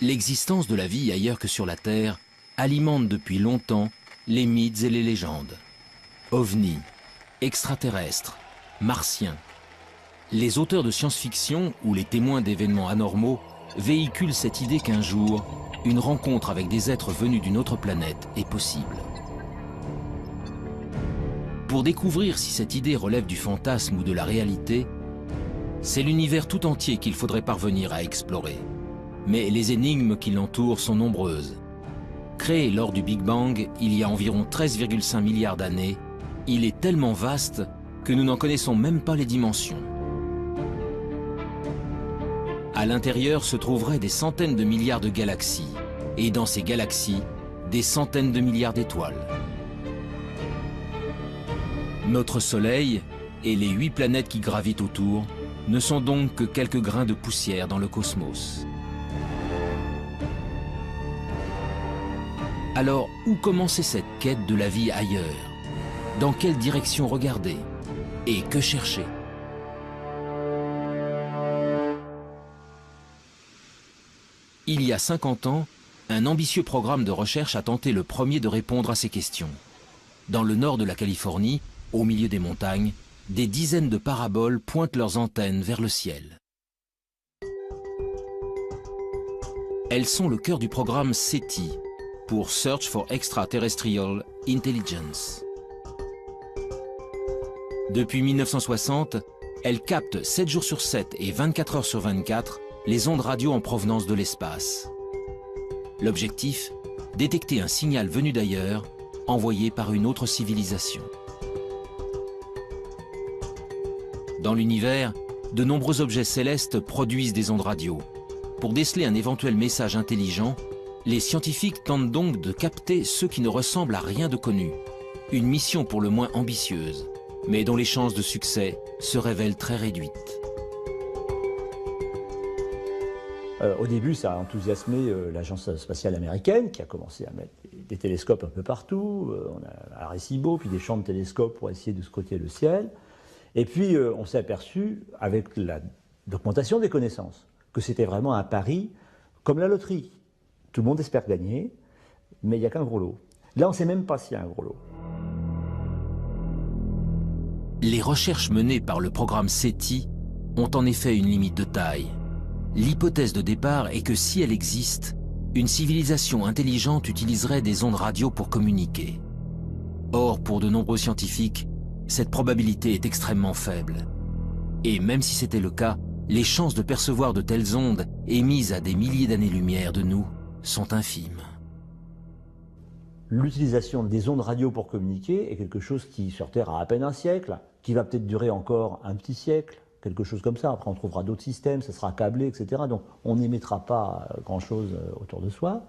L'existence de la vie ailleurs que sur la Terre alimente depuis longtemps les mythes et les légendes. OVNI, extraterrestres, martiens. Les auteurs de science-fiction ou les témoins d'événements anormaux véhiculent cette idée qu'un jour, une rencontre avec des êtres venus d'une autre planète est possible. Pour découvrir si cette idée relève du fantasme ou de la réalité, c'est l'univers tout entier qu'il faudrait parvenir à explorer. Mais les énigmes qui l'entourent sont nombreuses. Créé lors du Big Bang il y a environ 13,5 milliards d'années, il est tellement vaste que nous n'en connaissons même pas les dimensions. À l'intérieur se trouveraient des centaines de milliards de galaxies, et dans ces galaxies, des centaines de milliards d'étoiles. Notre Soleil et les 8 planètes qui gravitent autour ne sont donc que quelques grains de poussière dans le cosmos. Alors, où commencer cette quête de la vie ailleurs? Dans quelle direction regarder? Et que chercher? Il y a 50 ans, un ambitieux programme de recherche a tenté le premier de répondre à ces questions. Dans le nord de la Californie, au milieu des montagnes, des dizaines de paraboles pointent leurs antennes vers le ciel. Elles sont le cœur du programme SETI, pour Search for Extraterrestrial Intelligence. Depuis 1960, elles captent 7 jours sur 7 et 24 heures sur 24 les ondes radio en provenance de l'espace. L'objectif, détecter un signal venu d'ailleurs, envoyé par une autre civilisation. Dans l'univers, de nombreux objets célestes produisent des ondes radio. Pour déceler un éventuel message intelligent, les scientifiques tentent donc de capter ceux qui ne ressemblent à rien de connu. Une mission pour le moins ambitieuse, mais dont les chances de succès se révèlent très réduites. Au début, ça a enthousiasmé l'agence spatiale américaine qui a commencé à mettre des télescopes un peu partout. On a Arecibo, puis des champs de télescopes pour essayer de scruter le ciel. Et puis, on s'est aperçu, avec l'augmentation des connaissances, que c'était vraiment un pari comme la loterie. Tout le monde espère gagner, mais il n'y a qu'un gros lot. Là, on ne sait même pas s'il y a un gros lot. Les recherches menées par le programme SETI ont en effet une limite de taille. L'hypothèse de départ est que si elle existe, une civilisation intelligente utiliserait des ondes radio pour communiquer. Or, pour de nombreux scientifiques, cette probabilité est extrêmement faible. Et même si c'était le cas, les chances de percevoir de telles ondes émises à des milliers d'années-lumière de nous sont infimes. L'utilisation des ondes radio pour communiquer est quelque chose qui, sur Terre, a à peine un siècle, qui va peut-être durer encore un petit siècle, quelque chose comme ça. Après, on trouvera d'autres systèmes, ça sera câblé, etc. Donc, on n'émettra pas grand-chose autour de soi.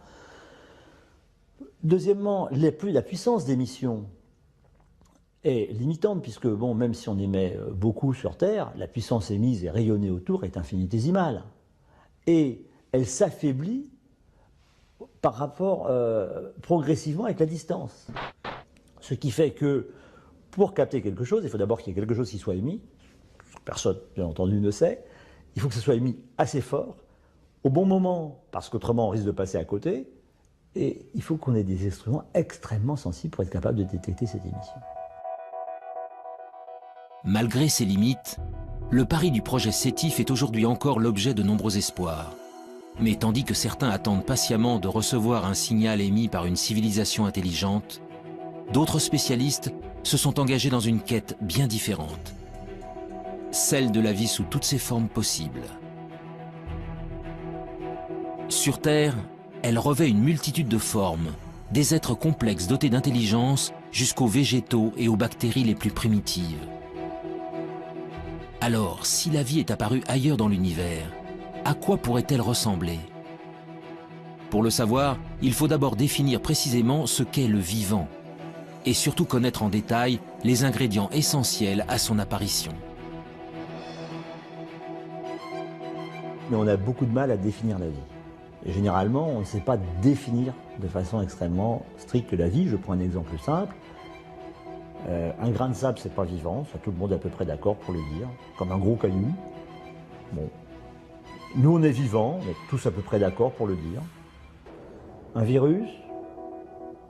Deuxièmement, la puissance d'émission est limitante, puisque, bon, même si on émet beaucoup sur Terre, la puissance émise et rayonnée autour est infinitésimale. Et elle s'affaiblit par rapport progressivement avec la distance. Ce qui fait que pour capter quelque chose, il faut d'abord qu'il y ait quelque chose qui soit émis. Personne, bien entendu, ne sait. Il faut que ce soit émis assez fort, au bon moment, parce qu'autrement on risque de passer à côté. Et il faut qu'on ait des instruments extrêmement sensibles pour être capable de détecter cette émission. Malgré ces limites, le pari du projet SETI fait aujourd'hui encore l'objet de nombreux espoirs. Mais tandis que certains attendent patiemment de recevoir un signal émis par une civilisation intelligente, d'autres spécialistes se sont engagés dans une quête bien différente. Celle de la vie sous toutes ses formes possibles. Sur Terre, elle revêt une multitude de formes, des êtres complexes dotés d'intelligence jusqu'aux végétaux et aux bactéries les plus primitives. Alors, si la vie est apparue ailleurs dans l'univers, à quoi pourrait-elle ressembler? Pour le savoir, il faut d'abord définir précisément ce qu'est le vivant, et surtout connaître en détail les ingrédients essentiels à son apparition. Mais on a beaucoup de mal à définir la vie. Et généralement, on ne sait pas définir de façon extrêmement stricte la vie. Je prends un exemple simple. Un grain de sable, c'est pas vivant, ça tout le monde est à peu près d'accord pour le dire, comme un gros caillou. Bon. Nous, on est vivants, on est tous à peu près d'accord pour le dire. Un virus,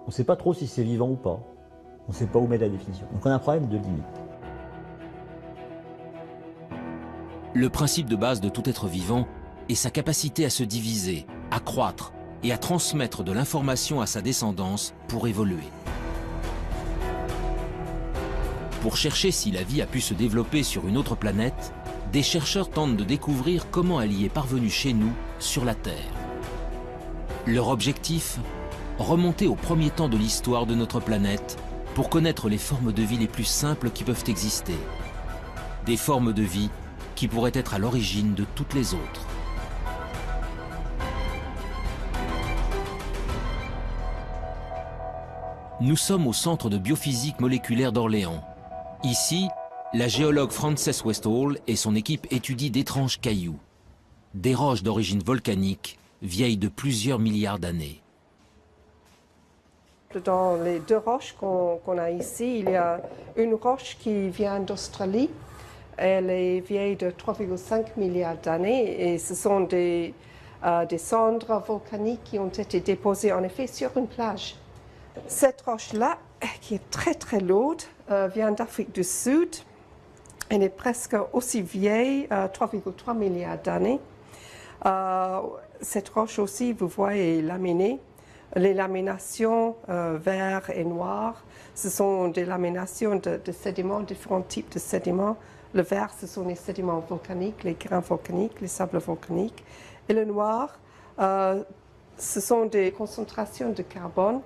on ne sait pas trop si c'est vivant ou pas. On ne sait pas où mettre la définition. Donc on a un problème de limite. Le principe de base de tout être vivant est sa capacité à se diviser, à croître et à transmettre de l'information à sa descendance pour évoluer. Pour chercher si la vie a pu se développer sur une autre planète, des chercheurs tentent de découvrir comment elle y est parvenue chez nous, sur la Terre. Leur objectif ? Remonter au premier temps de l'histoire de notre planète pour connaître les formes de vie les plus simples qui peuvent exister. Des formes de vie qui pourraient être à l'origine de toutes les autres. Nous sommes au Centre de biophysique moléculaire d'Orléans. Ici, la géologue Frances Westall et son équipe étudient d'étranges cailloux, des roches d'origine volcanique, vieilles de plusieurs milliards d'années. Dans les deux roches qu'on a ici, il y a une roche qui vient d'Australie. Elle est vieille de 3,5 milliards d'années et ce sont des cendres volcaniques qui ont été déposées en effet sur une plage. Cette roche-là, qui est très très lourde, vient d'Afrique du Sud. Elle est presque aussi vieille, 3,3 milliards d'années. Cette roche aussi, vous voyez, est laminée. Les laminations vert et noir, ce sont des laminations de sédiments, différents types de sédiments. Le vert, ce sont les sédiments volcaniques, les grains volcaniques, les sables volcaniques. Et le noir, ce sont des concentrations de carbone,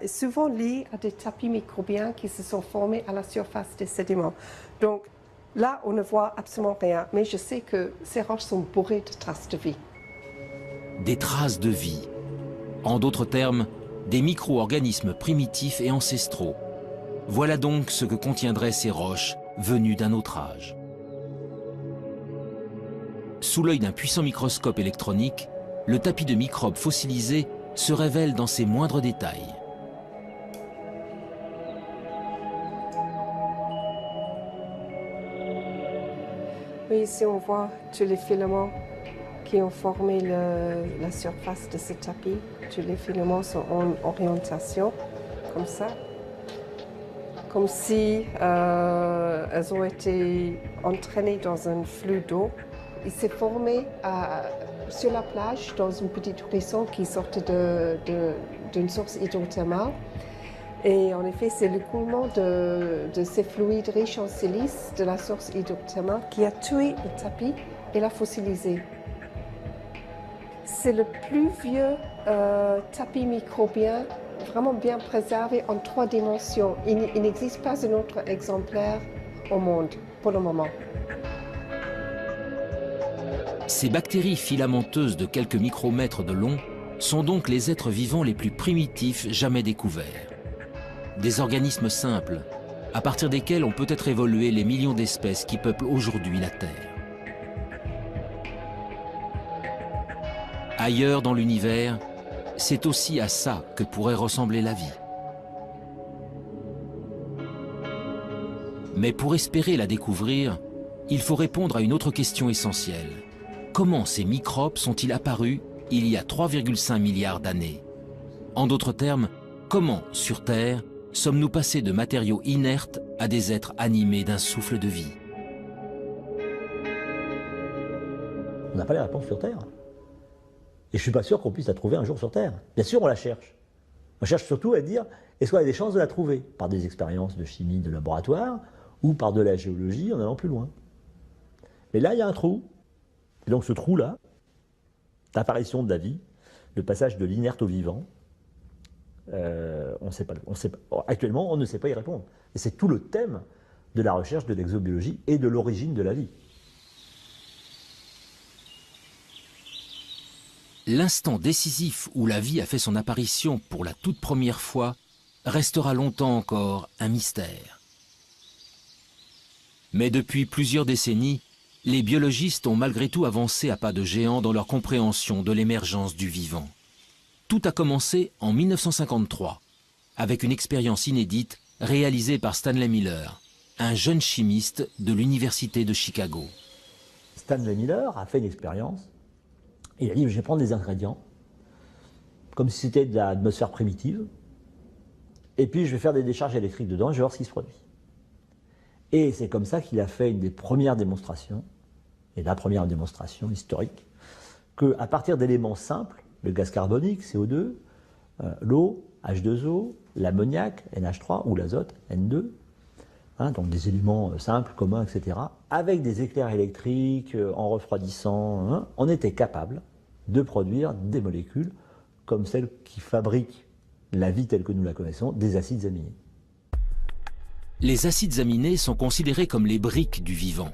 souvent liées à des tapis microbiens qui se sont formés à la surface des sédiments. Donc là, on ne voit absolument rien, mais je sais que ces roches sont bourrées de traces de vie. Des traces de vie. En d'autres termes, des micro-organismes primitifs et ancestraux. Voilà donc ce que contiendraient ces roches venues d'un autre âge. Sous l'œil d'un puissant microscope électronique, le tapis de microbes fossilisés se révèle dans ses moindres détails. Oui, ici on voit tous les filaments qui ont formé la surface de ce tapis. Tous les filaments sont en orientation, comme ça. Comme si elles ont été entraînées dans un flux d'eau. Il s'est formé sur la plage, dans une petite ruisseau qui sortait d'une source hydrothermale. Et en effet, c'est l'écoulement de ces fluides riches en silice de la source hydrothermale qui a tué le tapis et l'a fossilisé. C'est le plus vieux tapis microbien vraiment bien préservé en 3 dimensions. Il n'existe pas un autre exemplaire au monde pour le moment. Ces bactéries filamenteuses de quelques micromètres de long sont donc les êtres vivants les plus primitifs jamais découverts. Des organismes simples, à partir desquels ont peut-être évolué les millions d'espèces qui peuplent aujourd'hui la Terre. Ailleurs dans l'univers, c'est aussi à ça que pourrait ressembler la vie. Mais pour espérer la découvrir, il faut répondre à une autre question essentielle. Comment ces microbes sont-ils apparus il y a 3,5 milliards d'années? En d'autres termes, comment, sur Terre, sommes-nous passés de matériaux inertes à des êtres animés d'un souffle de vie? On n'a pas les réponses sur Terre. Et je ne suis pas sûr qu'on puisse la trouver un jour sur Terre. Bien sûr, on la cherche. On cherche surtout à dire, est-ce qu'on a des chances de la trouver? Par des expériences de chimie de laboratoire ou par de la géologie en allant plus loin. Mais là, il y a un trou. Et donc ce trou-là, l'apparition de la vie, le passage de l'inerte au vivant, actuellement, on ne sait pas y répondre. Et c'est tout le thème de la recherche de l'exobiologie et de l'origine de la vie. L'instant décisif où la vie a fait son apparition pour la toute première fois restera longtemps encore un mystère. Mais depuis plusieurs décennies, les biologistes ont malgré tout avancé à pas de géant dans leur compréhension de l'émergence du vivant. Tout a commencé en 1953, avec une expérience inédite réalisée par Stanley Miller, un jeune chimiste de l'Université de Chicago. Stanley Miller a fait une expérience Et il a dit, je vais prendre des ingrédients, comme si c'était de l'atmosphère primitive, et puis je vais faire des décharges électriques dedans, et je vais voir ce qui se produit. Et c'est comme ça qu'il a fait une des premières démonstrations, et la première démonstration historique, qu'à partir d'éléments simples, le gaz carbonique, CO2, l'eau, H2O, l'ammoniac, NH3, ou l'azote, N2, donc des éléments simples, communs, etc., avec des éclairs électriques, en refroidissant, on était capable de produire des molécules comme celles qui fabriquent la vie telle que nous la connaissons, des acides aminés. Les acides aminés sont considérés comme les briques du vivant,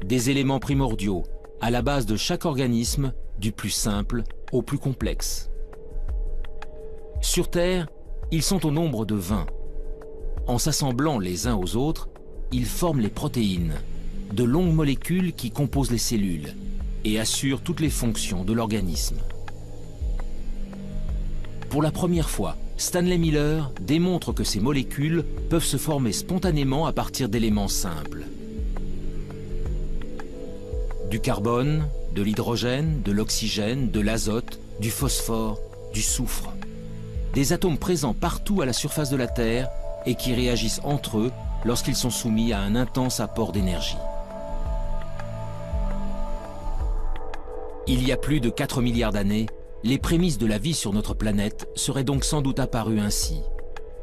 des éléments primordiaux à la base de chaque organisme, du plus simple au plus complexe. Sur Terre, ils sont au nombre de 20. En s'assemblant les uns aux autres, ils forment les protéines, de longues molécules qui composent les cellules et assurent toutes les fonctions de l'organisme. Pour la première fois, Stanley Miller démontre que ces molécules peuvent se former spontanément à partir d'éléments simples. Du carbone, de l'hydrogène, de l'oxygène, de l'azote, du phosphore, du soufre. Des atomes présents partout à la surface de la Terre et qui réagissent entre eux lorsqu'ils sont soumis à un intense apport d'énergie. Il y a plus de 4 milliards d'années, les prémices de la vie sur notre planète seraient donc sans doute apparues ainsi.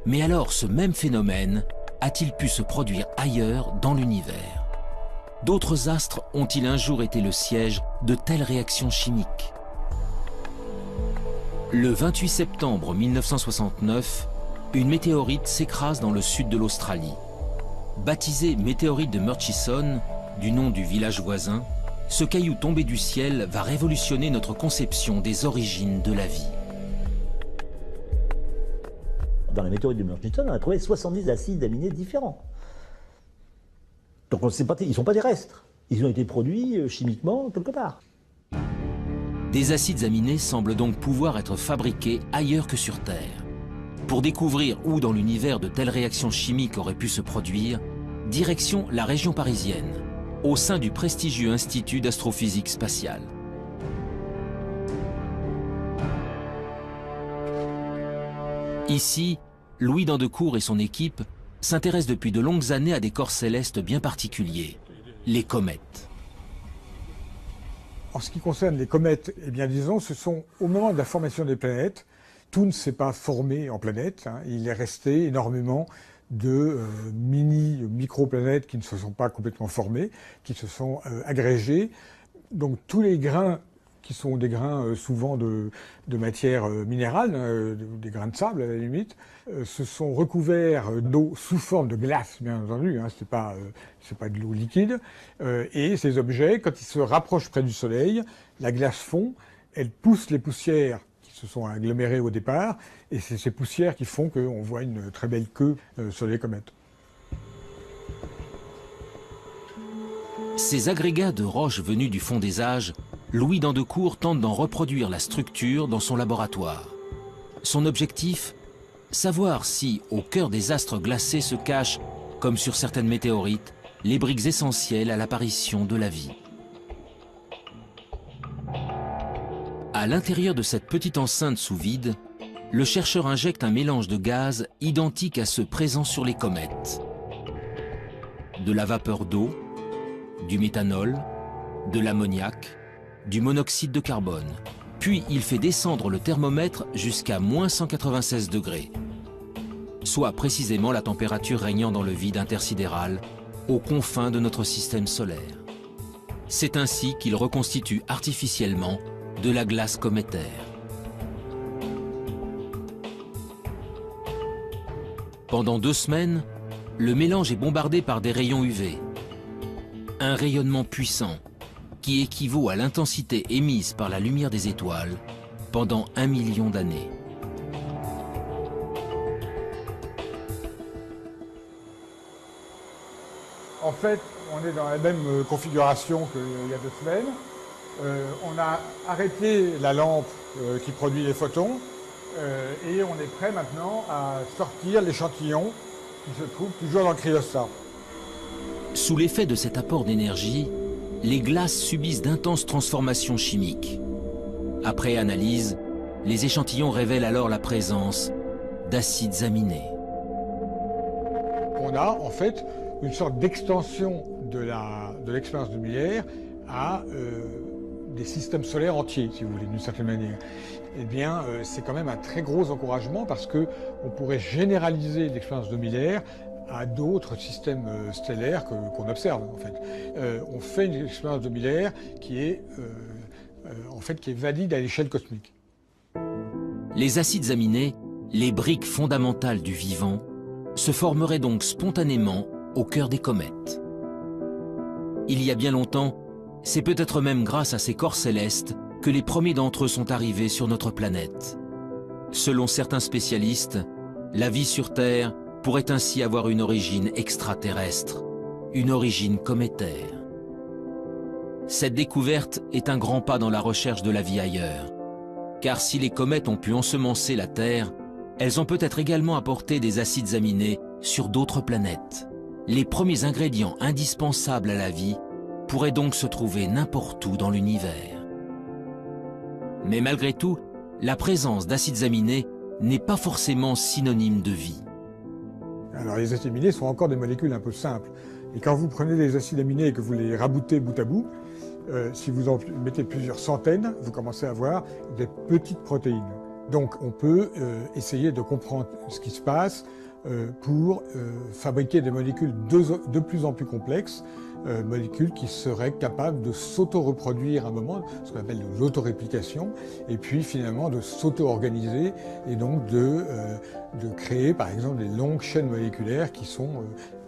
Mais alors ce même phénomène a-t-il pu se produire ailleurs dans l'univers? D'autres astres ont-ils un jour été le siège de telles réactions chimiques? Le 28 septembre 1969, une météorite s'écrase dans le sud de l'Australie. Baptisé météorite de Murchison, du nom du village voisin, ce caillou tombé du ciel va révolutionner notre conception des origines de la vie. Dans la météorite de Murchison, on a trouvé 70 acides aminés différents. Donc on sait pas, ils ne sont pas terrestres. Ils ont été produits chimiquement quelque part. Des acides aminés semblent donc pouvoir être fabriqués ailleurs que sur Terre. Pour découvrir où dans l'univers de telles réactions chimiques auraient pu se produire, direction la région parisienne, au sein du prestigieux Institut d'astrophysique spatiale. Ici, Louis Dandecourt et son équipe s'intéressent depuis de longues années à des corps célestes bien particuliers, les comètes. En ce qui concerne les comètes, eh bien disons, ce sont au moment de la formation des planètes, tout ne s'est pas formé en planètes, il est resté énormément de micro-planètes qui ne se sont pas complètement formées, qui se sont agrégées. Donc tous les grains qui sont des grains souvent de matière minérale, des grains de sable à la limite, se sont recouverts d'eau sous forme de glace, bien entendu, c'est pas de l'eau liquide. Et ces objets, quand ils se rapprochent près du Soleil, la glace fond, elle pousse les poussières qui se sont agglomérées au départ, et c'est ces poussières qui font qu'on voit une très belle queue sur les comètes. Ces agrégats de roches venus du fond des âges, Louis Dandecourt tente d'en reproduire la structure dans son laboratoire. Son objectif? Savoir si, au cœur des astres glacés se cachent, comme sur certaines météorites, les briques essentielles à l'apparition de la vie. À l'intérieur de cette petite enceinte sous vide, le chercheur injecte un mélange de gaz identique à ceux présents sur les comètes. De la vapeur d'eau, du méthanol, de l'ammoniac, du monoxyde de carbone. Puis il fait descendre le thermomètre jusqu'à -196 degrés, soit précisément la température régnant dans le vide intersidéral, aux confins de notre système solaire. C'est ainsi qu'il reconstitue artificiellement de la glace cométaire. Pendant 2 semaines, le mélange est bombardé par des rayons UV. Un rayonnement puissant qui équivaut à l'intensité émise par la lumière des étoiles pendant 1 million d'années. En fait, on est dans la même configuration qu'il y a 2 semaines. On a arrêté la lampe qui produit les photons et on est prêt maintenant à sortir l'échantillon qui se trouve toujours dans le cryostat. Sous l'effet de cet apport d'énergie, les glaces subissent d'intenses transformations chimiques. Après analyse, les échantillons révèlent alors la présence d'acides aminés. On a en fait une sorte d'extension de l'expérience de Miller à des systèmes solaires entiers, si vous voulez, d'une certaine manière. Eh bien, c'est quand même un très gros encouragement parce qu'on pourrait généraliser l'expérience de Miller à d'autres systèmes stellaires qu'on observe, en fait. On fait une expérience de Miller qui est valide à l'échelle cosmique. Les acides aminés, les briques fondamentales du vivant, se formeraient donc spontanément au cœur des comètes. Il y a bien longtemps, c'est peut-être même grâce à ces corps célestes que les premiers d'entre eux sont arrivés sur notre planète. Selon certains spécialistes, la vie sur Terre pourrait ainsi avoir une origine extraterrestre, une origine cométaire. Cette découverte est un grand pas dans la recherche de la vie ailleurs, car si les comètes ont pu ensemencer la Terre, elles ont peut-être également apporté des acides aminés sur d'autres planètes. Les premiers ingrédients indispensables à la vie pourraient donc se trouver n'importe où dans l'univers. Mais malgré tout, la présence d'acides aminés n'est pas forcément synonyme de vie. Alors les acides aminés sont encore des molécules un peu simples. Et quand vous prenez des acides aminés et que vous les raboutez bout à bout, si vous en mettez plusieurs centaines, vous commencez à avoir des petites protéines. Donc on peut essayer de comprendre ce qui se passe pour fabriquer des molécules de plus en plus complexes, molécules qui seraient capables de s'auto-reproduire à un moment, ce qu'on appelle de l'autoréplication, et puis finalement de s'auto-organiser et donc de créer par exemple des longues chaînes moléculaires qui sont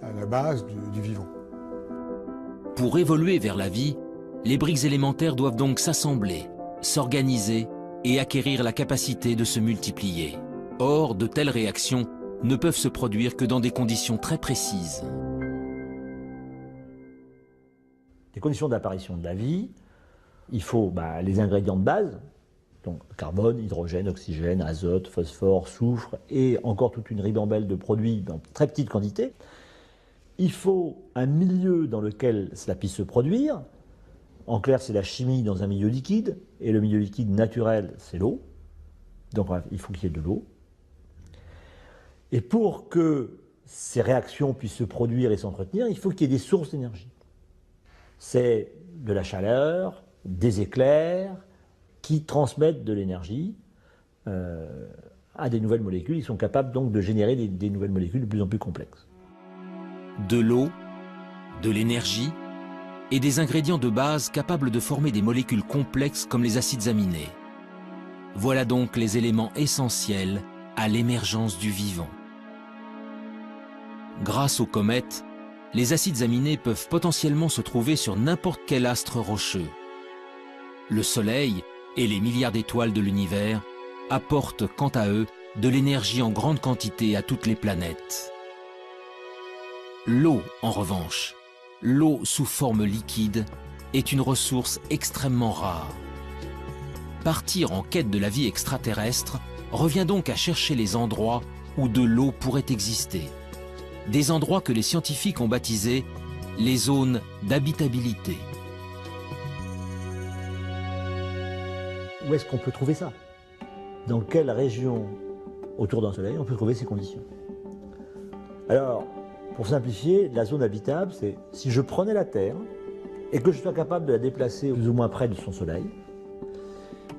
à la base du vivant. Pour évoluer vers la vie, les briques élémentaires doivent donc s'assembler, s'organiser et acquérir la capacité de se multiplier. Or, de telles réactions ne peuvent se produire que dans des conditions très précises. Les conditions d'apparition de la vie, il faut les ingrédients de base, donc carbone, hydrogène, oxygène, azote, phosphore, soufre, et encore toute une ribambelle de produits dans très petites quantités. Il faut un milieu dans lequel cela puisse se produire. En clair, c'est la chimie dans un milieu liquide, et le milieu liquide naturel, c'est l'eau. Donc il faut qu'il y ait de l'eau. Et pour que ces réactions puissent se produire et s'entretenir, il faut qu'il y ait des sources d'énergie. C'est de la chaleur, des éclairs, qui transmettent de l'énergie à des nouvelles molécules. Ils sont capables donc de générer des nouvelles molécules de plus en plus complexes. De l'eau, de l'énergie et des ingrédients de base capables de former des molécules complexes comme les acides aminés. Voilà donc les éléments essentiels à l'émergence du vivant. Grâce aux comètes, les acides aminés peuvent potentiellement se trouver sur n'importe quel astre rocheux. Le Soleil et les milliards d'étoiles de l'univers apportent quant à eux de l'énergie en grande quantité à toutes les planètes. L'eau, en revanche, l'eau sous forme liquide, est une ressource extrêmement rare. Partir en quête de la vie extraterrestre revient donc à chercher les endroits où de l'eau pourrait exister. Des endroits que les scientifiques ont baptisés les zones d'habitabilité. Où est-ce qu'on peut trouver ça? Dans quelle région autour d'un soleil on peut trouver ces conditions? Alors, pour simplifier, la zone habitable, c'est si je prenais la Terre et que je sois capable de la déplacer plus ou moins près de son soleil.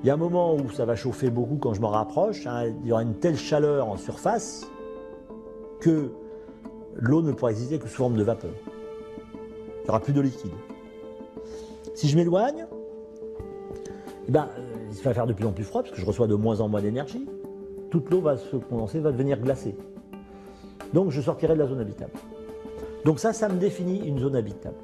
Il y a un moment où ça va chauffer beaucoup quand je m'en rapproche, il y aura une telle chaleur en surface que l'eau ne pourra exister que sous forme de vapeur. Il n'y aura plus de liquide. Si je m'éloigne, il va faire de plus en plus froid parce que je reçois de moins en moins d'énergie. Toute l'eau va se condenser, va devenir glacée. Donc je sortirai de la zone habitable. Donc ça me définit une zone habitable.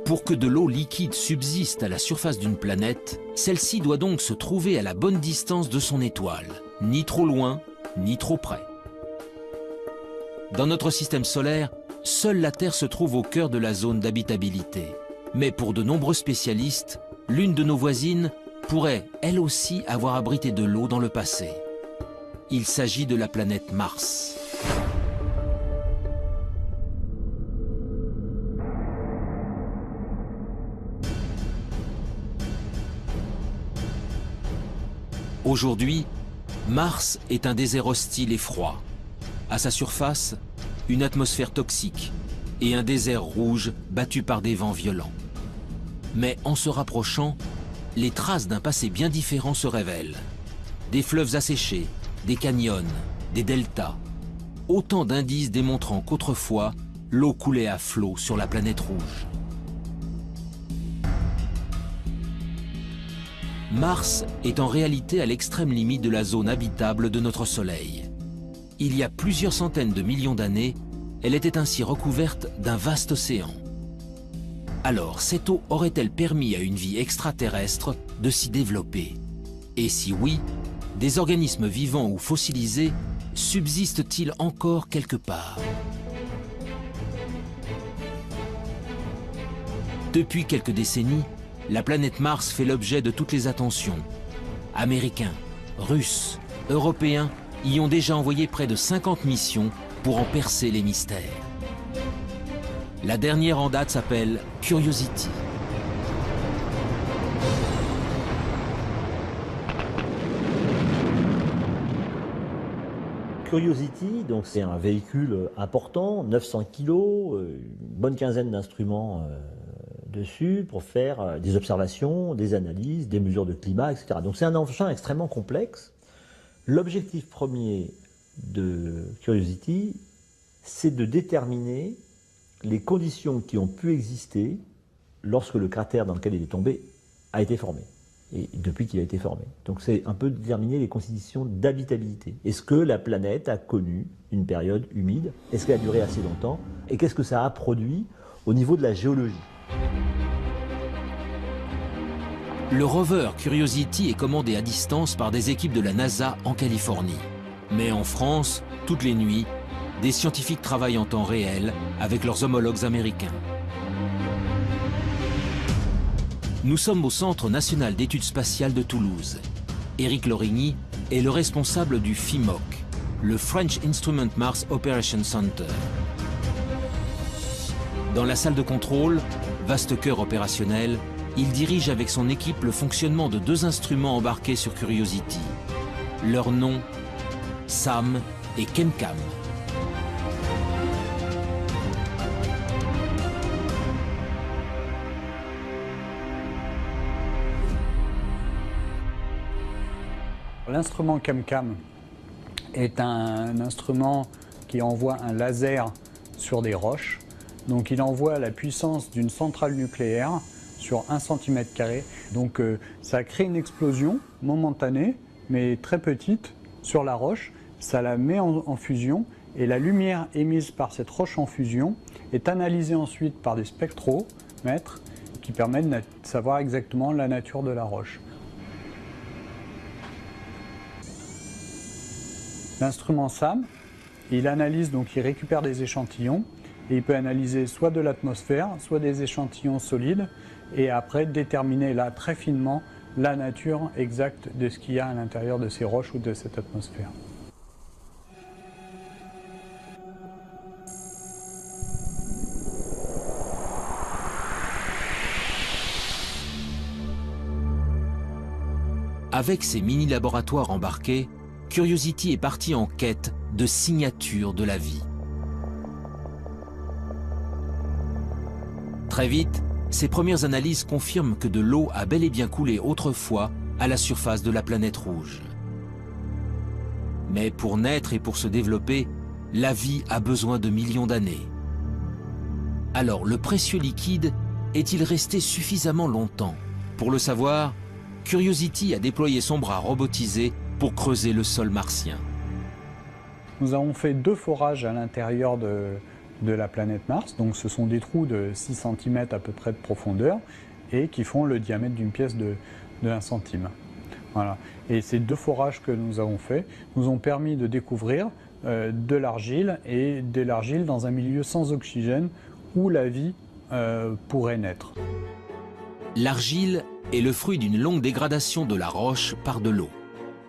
Pour que de l'eau liquide subsiste à la surface d'une planète, celle-ci doit donc se trouver à la bonne distance de son étoile, ni trop loin, ni trop près. Dans notre système solaire, seule la Terre se trouve au cœur de la zone d'habitabilité. Mais pour de nombreux spécialistes, l'une de nos voisines pourrait, elle aussi, avoir abrité de l'eau dans le passé. Il s'agit de la planète Mars. Aujourd'hui, Mars est un désert hostile et froid. À sa surface, une atmosphère toxique et un désert rouge battu par des vents violents. Mais en se rapprochant, les traces d'un passé bien différent se révèlent. Des fleuves asséchés, des canyons, des deltas. Autant d'indices démontrant qu'autrefois, l'eau coulait à flot sur la planète rouge. Mars est en réalité à l'extrême limite de la zone habitable de notre Soleil. Il y a plusieurs centaines de millions d'années, elle était ainsi recouverte d'un vaste océan. Alors, cette eau aurait-elle permis à une vie extraterrestre de s'y développer? Et si oui, des organismes vivants ou fossilisés subsistent-ils encore quelque part? Depuis quelques décennies, la planète Mars fait l'objet de toutes les attentions. Américains, Russes, Européens y ont déjà envoyé près de 50 missions pour en percer les mystères. La dernière en date s'appelle Curiosity. Curiosity, donc c'est un véhicule important, 900 kg, une bonne quinzaine d'instruments dessus pour faire des observations, des analyses, des mesures de climat, etc. Donc c'est un engin extrêmement complexe. L'objectif premier de Curiosity, c'est de déterminer les conditions qui ont pu exister lorsque le cratère dans lequel il est tombé a été formé, et depuis qu'il a été formé. Donc c'est un peu déterminer les conditions d'habitabilité. Est-ce que la planète a connu une période humide? Est-ce qu'elle a duré assez longtemps? Et qu'est-ce que ça a produit au niveau de la géologie? Le rover Curiosity est commandé à distance par des équipes de la NASA en Californie. Mais en France, toutes les nuits, des scientifiques travaillent en temps réel avec leurs homologues américains. Nous sommes au Centre national d'études spatiales de Toulouse. Éric Lorigny est le responsable du FIMOC, le French Instrument Mars Operations Center. Dans la salle de contrôle, vaste cœur opérationnel, il dirige avec son équipe le fonctionnement de 2 instruments embarqués sur Curiosity. Leurs noms, SAM et ChemCam. L'instrument ChemCam est un instrument qui envoie un laser sur des roches. Donc il envoie la puissance d'une centrale nucléaire sur 1 cm². Donc ça crée une explosion momentanée, mais très petite, sur la roche. Ça la met en fusion et la lumière émise par cette roche en fusion est analysée ensuite par des spectromètres qui permettent de savoir exactement la nature de la roche. L'instrument SAM, il analyse, donc il récupère des échantillons et il peut analyser soit de l'atmosphère, soit des échantillons solides et après déterminer là très finement la nature exacte de ce qu'il y a à l'intérieur de ces roches ou de cette atmosphère. Avec ses mini-laboratoires embarqués, Curiosity est parti en quête de signatures de la vie. Très vite, ses premières analyses confirment que de l'eau a bel et bien coulé autrefois à la surface de la planète rouge. Mais pour naître et pour se développer, la vie a besoin de millions d'années. Alors le précieux liquide est-il resté suffisamment longtemps? Pour le savoir, Curiosity a déployé son bras robotisé pour creuser le sol martien. Nous avons fait 2 forages à l'intérieur de la planète Mars. Donc ce sont des trous de 6 cm à peu près de profondeur et qui font le diamètre d'une pièce de 1 centime. Voilà. Et ces 2 forages que nous avons faits nous ont permis de découvrir de l'argile et de l'argile dans un milieu sans oxygène où la vie pourrait naître. L'argile est le fruit d'une longue dégradation de la roche par de l'eau.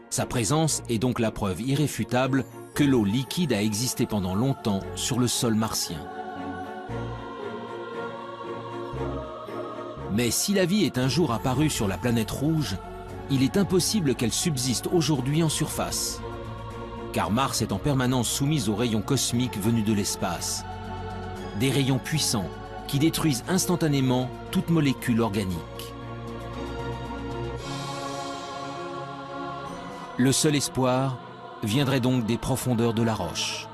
Sa présence est donc la preuve irréfutable que l'eau liquide a existé pendant longtemps sur le sol martien. Mais si la vie est un jour apparue sur la planète rouge, il est impossible qu'elle subsiste aujourd'hui en surface. Car Mars est en permanence soumise aux rayons cosmiques venus de l'espace. Des rayons puissants qui détruisent instantanément toute molécule organique. Le seul espoir viendrait donc des profondeurs de la roche.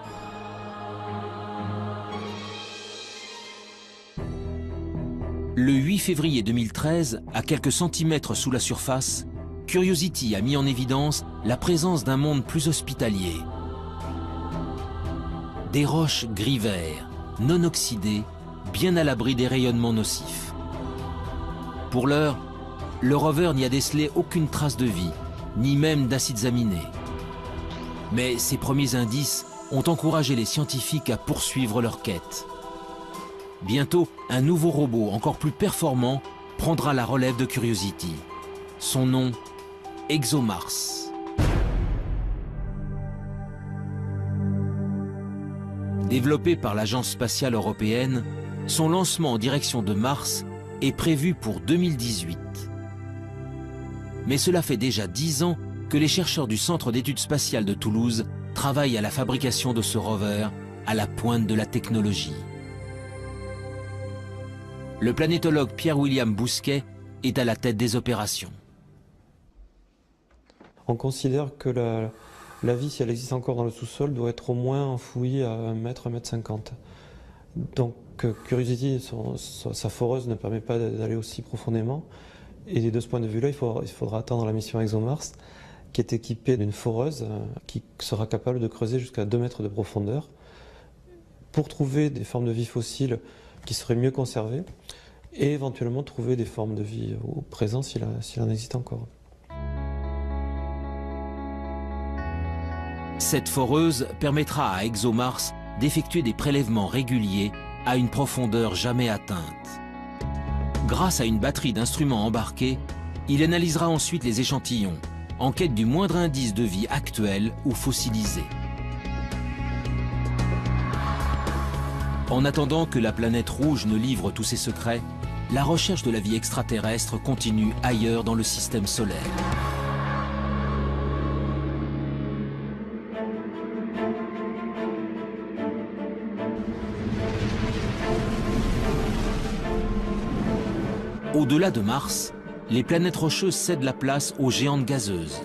Le 8 février 2013, à quelques centimètres sous la surface, Curiosity a mis en évidence la présence d'un monde plus hospitalier. Des roches gris-vert, non oxydées, bien à l'abri des rayonnements nocifs. Pour l'heure, le rover n'y a décelé aucune trace de vie, ni même d'acides aminés. Mais ces premiers indices ont encouragé les scientifiques à poursuivre leur quête. Bientôt, un nouveau robot encore plus performant prendra la relève de Curiosity. Son nom, ExoMars. Développé par l'Agence spatiale européenne, son lancement en direction de Mars est prévu pour 2018. Mais cela fait déjà 10 ans que les chercheurs du Centre d'études spatiales de Toulouse travaillent à la fabrication de ce rover à la pointe de la technologie. Le planétologue Pierre-William Bousquet est à la tête des opérations. On considère que la vie, si elle existe encore dans le sous-sol, doit être au moins enfouie à 1 mètre, 1 mètre 50. Donc Curiosity, sa foreuse ne permet pas d'aller aussi profondément. Et de ce point de vue-là, il faudra attendre la mission ExoMars, qui est équipée d'une foreuse qui sera capable de creuser jusqu'à 2 mètres de profondeur pour trouver des formes de vie fossiles qui seraient mieux conservées et éventuellement trouver des formes de vie au présent s'il en existe encore. Cette foreuse permettra à ExoMars d'effectuer des prélèvements réguliers à une profondeur jamais atteinte. Grâce à une batterie d'instruments embarqués, il analysera ensuite les échantillons, en quête du moindre indice de vie actuel ou fossilisé. En attendant que la planète rouge ne livre tous ses secrets, la recherche de la vie extraterrestre continue ailleurs dans le système solaire. Au-delà de Mars, les planètes rocheuses cèdent la place aux géantes gazeuses.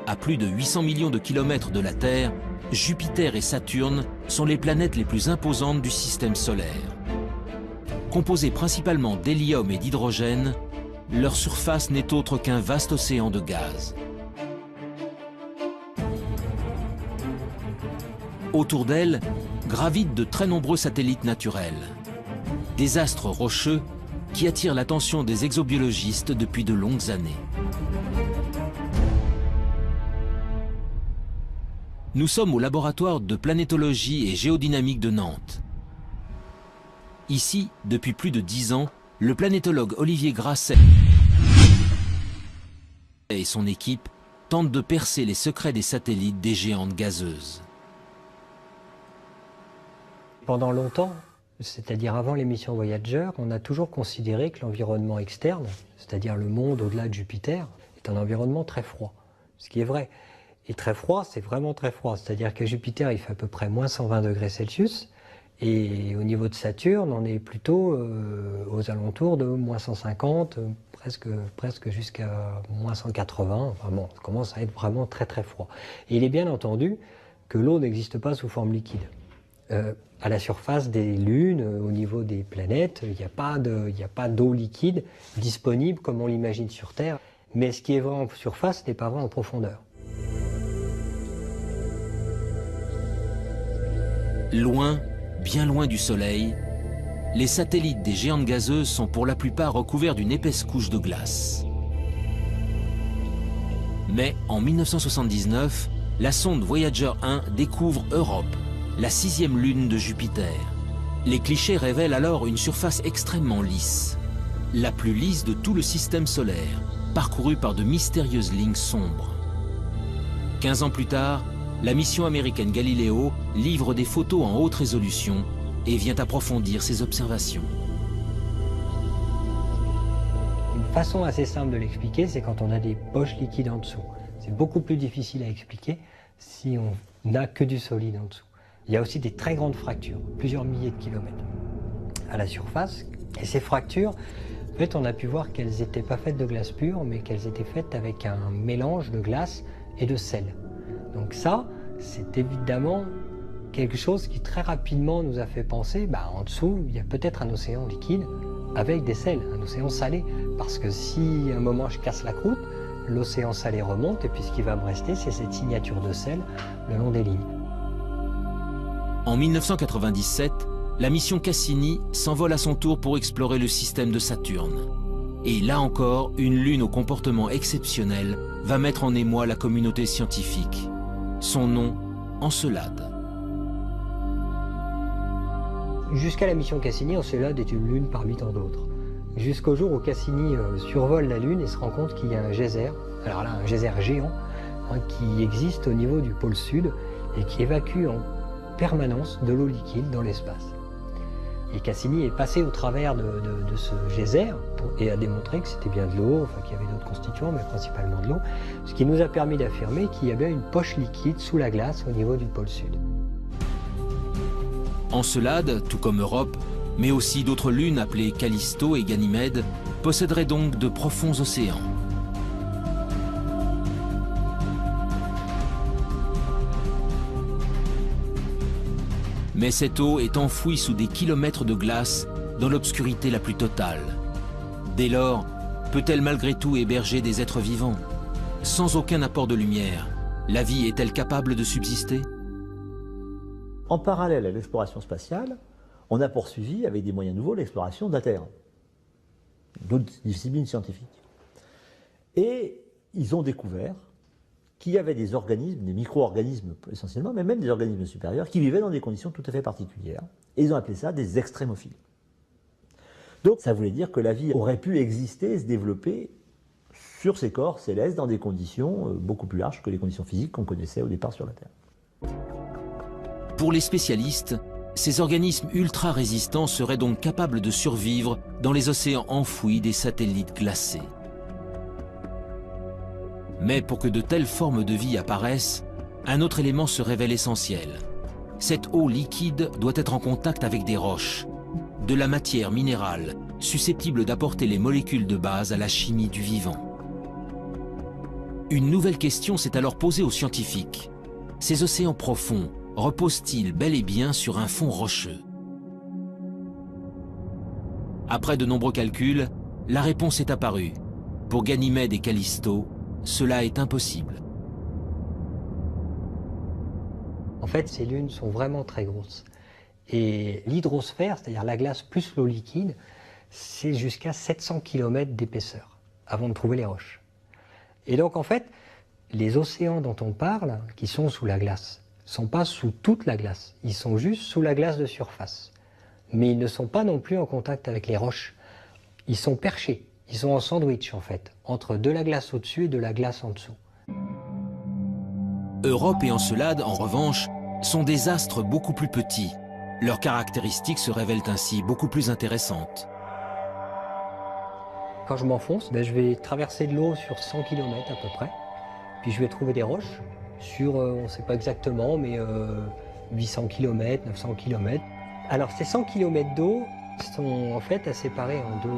À plus de 800 millions de kilomètres de la Terre, Jupiter et Saturne sont les planètes les plus imposantes du système solaire. Composées principalement d'hélium et d'hydrogène, leur surface n'est autre qu'un vaste océan de gaz. Autour d'elles gravitent de très nombreux satellites naturels, des astres rocheux qui attirent l'attention des exobiologistes depuis de longues années. Nous sommes au laboratoire de planétologie et géodynamique de Nantes. Ici, depuis plus de 10 ans, le planétologue Olivier Grasset et son équipe tentent de percer les secrets des satellites des géantes gazeuses. Pendant longtemps, c'est-à-dire avant les missions Voyager, on a toujours considéré que l'environnement externe, c'est-à-dire le monde au-delà de Jupiter, est un environnement très froid, ce qui est vrai. Et très froid, c'est vraiment très froid, c'est-à-dire qu'à Jupiter, il fait à peu près moins 120 degrés Celsius, et au niveau de Saturne, on est plutôt aux alentours de moins 150, presque jusqu'à moins 180, enfin bon, ça commence à être vraiment très très froid. Et il est bien entendu que l'eau n'existe pas sous forme liquide. À la surface des lunes, au niveau des planètes, il n'y a pas d'eau liquide disponible comme on l'imagine sur Terre. Mais ce qui est vrai en surface n'est pas vrai en profondeur. Loin, bien loin du Soleil, les satellites des géantes gazeuses sont pour la plupart recouverts d'une épaisse couche de glace. Mais en 1979, la sonde Voyager 1 découvre Europe, la 6e lune de Jupiter. Les clichés révèlent alors une surface extrêmement lisse, la plus lisse de tout le système solaire, parcourue par de mystérieuses lignes sombres. 15 ans plus tard, la mission américaine Galileo livre des photos en haute résolution et vient approfondir ses observations. Une façon assez simple de l'expliquer, c'est quand on a des poches liquides en dessous. C'est beaucoup plus difficile à expliquer si on n'a que du solide en dessous. Il y a aussi des très grandes fractures, plusieurs milliers de kilomètres à la surface. Et ces fractures, en fait, on a pu voir qu'elles n'étaient pas faites de glace pure, mais qu'elles étaient faites avec un mélange de glace et de sel. Donc ça, c'est évidemment quelque chose qui très rapidement nous a fait penser, en dessous, il y a peut-être un océan liquide avec des sels, un océan salé. Parce que si à un moment je casse la croûte, l'océan salé remonte et puis ce qui va me rester, c'est cette signature de sel le long des lignes. En 1997, la mission Cassini s'envole à son tour pour explorer le système de Saturne. Et là encore, une lune au comportement exceptionnel va mettre en émoi la communauté scientifique. Son nom, Encelade. Jusqu'à la mission Cassini, Encelade est une lune parmi tant d'autres. Jusqu'au jour où Cassini survole la Lune et se rend compte qu'il y a un geyser, alors là un geyser géant, qui existe au niveau du pôle sud et qui évacue en permanence de l'eau liquide dans l'espace. Et Cassini est passé au travers de ce geyser et a démontré que c'était bien de l'eau, enfin qu'il y avait d'autres constituants, mais principalement de l'eau, ce qui nous a permis d'affirmer qu'il y a bien une poche liquide sous la glace au niveau du pôle sud. Encelade, tout comme Europe, mais aussi d'autres lunes appelées Callisto et Ganymède, posséderaient donc de profonds océans. Mais cette eau est enfouie sous des kilomètres de glace dans l'obscurité la plus totale. Dès lors, peut-elle malgré tout héberger des êtres vivants? Sans aucun apport de lumière, la vie est-elle capable de subsister? En parallèle à l'exploration spatiale, on a poursuivi avec des moyens nouveaux l'exploration de la Terre, d'autres disciplines scientifiques. Et ils ont découvert qu'il y avait des organismes, des micro-organismes essentiellement, mais même des organismes supérieurs, qui vivaient dans des conditions tout à fait particulières. Et ils ont appelé ça des extrémophiles. Donc ça voulait dire que la vie aurait pu exister et se développer sur ces corps célestes dans des conditions beaucoup plus larges que les conditions physiques qu'on connaissait au départ sur la Terre. Pour les spécialistes, ces organismes ultra résistants seraient donc capables de survivre dans les océans enfouis des satellites glacés. Mais pour que de telles formes de vie apparaissent, un autre élément se révèle essentiel. Cette eau liquide doit être en contact avec des roches, de la matière minérale susceptible d'apporter les molécules de base à la chimie du vivant. Une nouvelle question s'est alors posée aux scientifiques. Ces océans profonds reposent-ils bel et bien sur un fond rocheux? Après de nombreux calculs, la réponse est apparue. Pour Ganymède et Callisto, cela est impossible. En fait, ces lunes sont vraiment très grosses. Et l'hydrosphère, c'est-à-dire la glace plus l'eau liquide, c'est jusqu'à 700 km d'épaisseur avant de trouver les roches. Et donc en fait, les océans dont on parle, qui sont sous la glace, ne sont pas sous toute la glace, ils sont juste sous la glace de surface. Mais ils ne sont pas non plus en contact avec les roches. Ils sont perchés, ils sont en sandwich en fait, entre de la glace au-dessus et de la glace en dessous. Europe et Encelade, en revanche, sont des astres beaucoup plus petits. Leurs caractéristiques se révèlent ainsi beaucoup plus intéressantes. Quand je m'enfonce, je vais traverser de l'eau sur 100 km à peu près, puis je vais trouver des roches sur, on ne sait pas exactement, mais 800 km, 900 km. Alors ces 100 km d'eau sont en fait à séparer en deux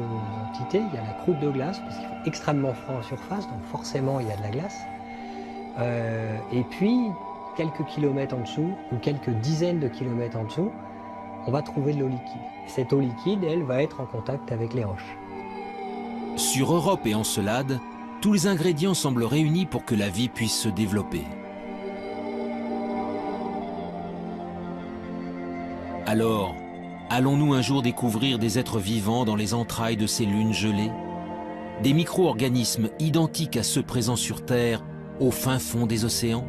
entités. Il y a la croûte de glace, parce qu'il fait extrêmement froid en surface, donc forcément il y a de la glace. Et puis, quelques kilomètres en dessous, ou quelques dizaines de kilomètres en dessous, on va trouver de l'eau liquide. Cette eau liquide, elle, va être en contact avec les roches. Sur Europe et Encelade, tous les ingrédients semblent réunis pour que la vie puisse se développer. Alors, allons-nous un jour découvrir des êtres vivants dans les entrailles de ces lunes gelées? Des micro-organismes identiques à ceux présents sur Terre, au fin fond des océans?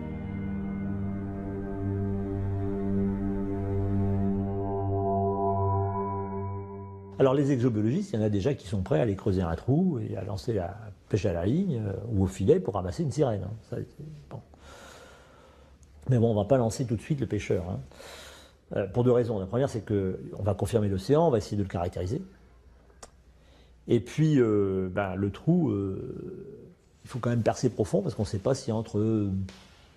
Alors les exobiologistes, il y en a déjà qui sont prêts à aller creuser un trou et à lancer la pêche à la ligne ou au filet pour ramasser une sirène. Ça, bon. Mais bon, on ne va pas lancer tout de suite le pêcheur. Pour deux raisons. La première, c'est qu'on va confirmer l'océan, on va essayer de le caractériser. Et puis, le trou, il faut quand même percer profond parce qu'on ne sait pas s'il y a entre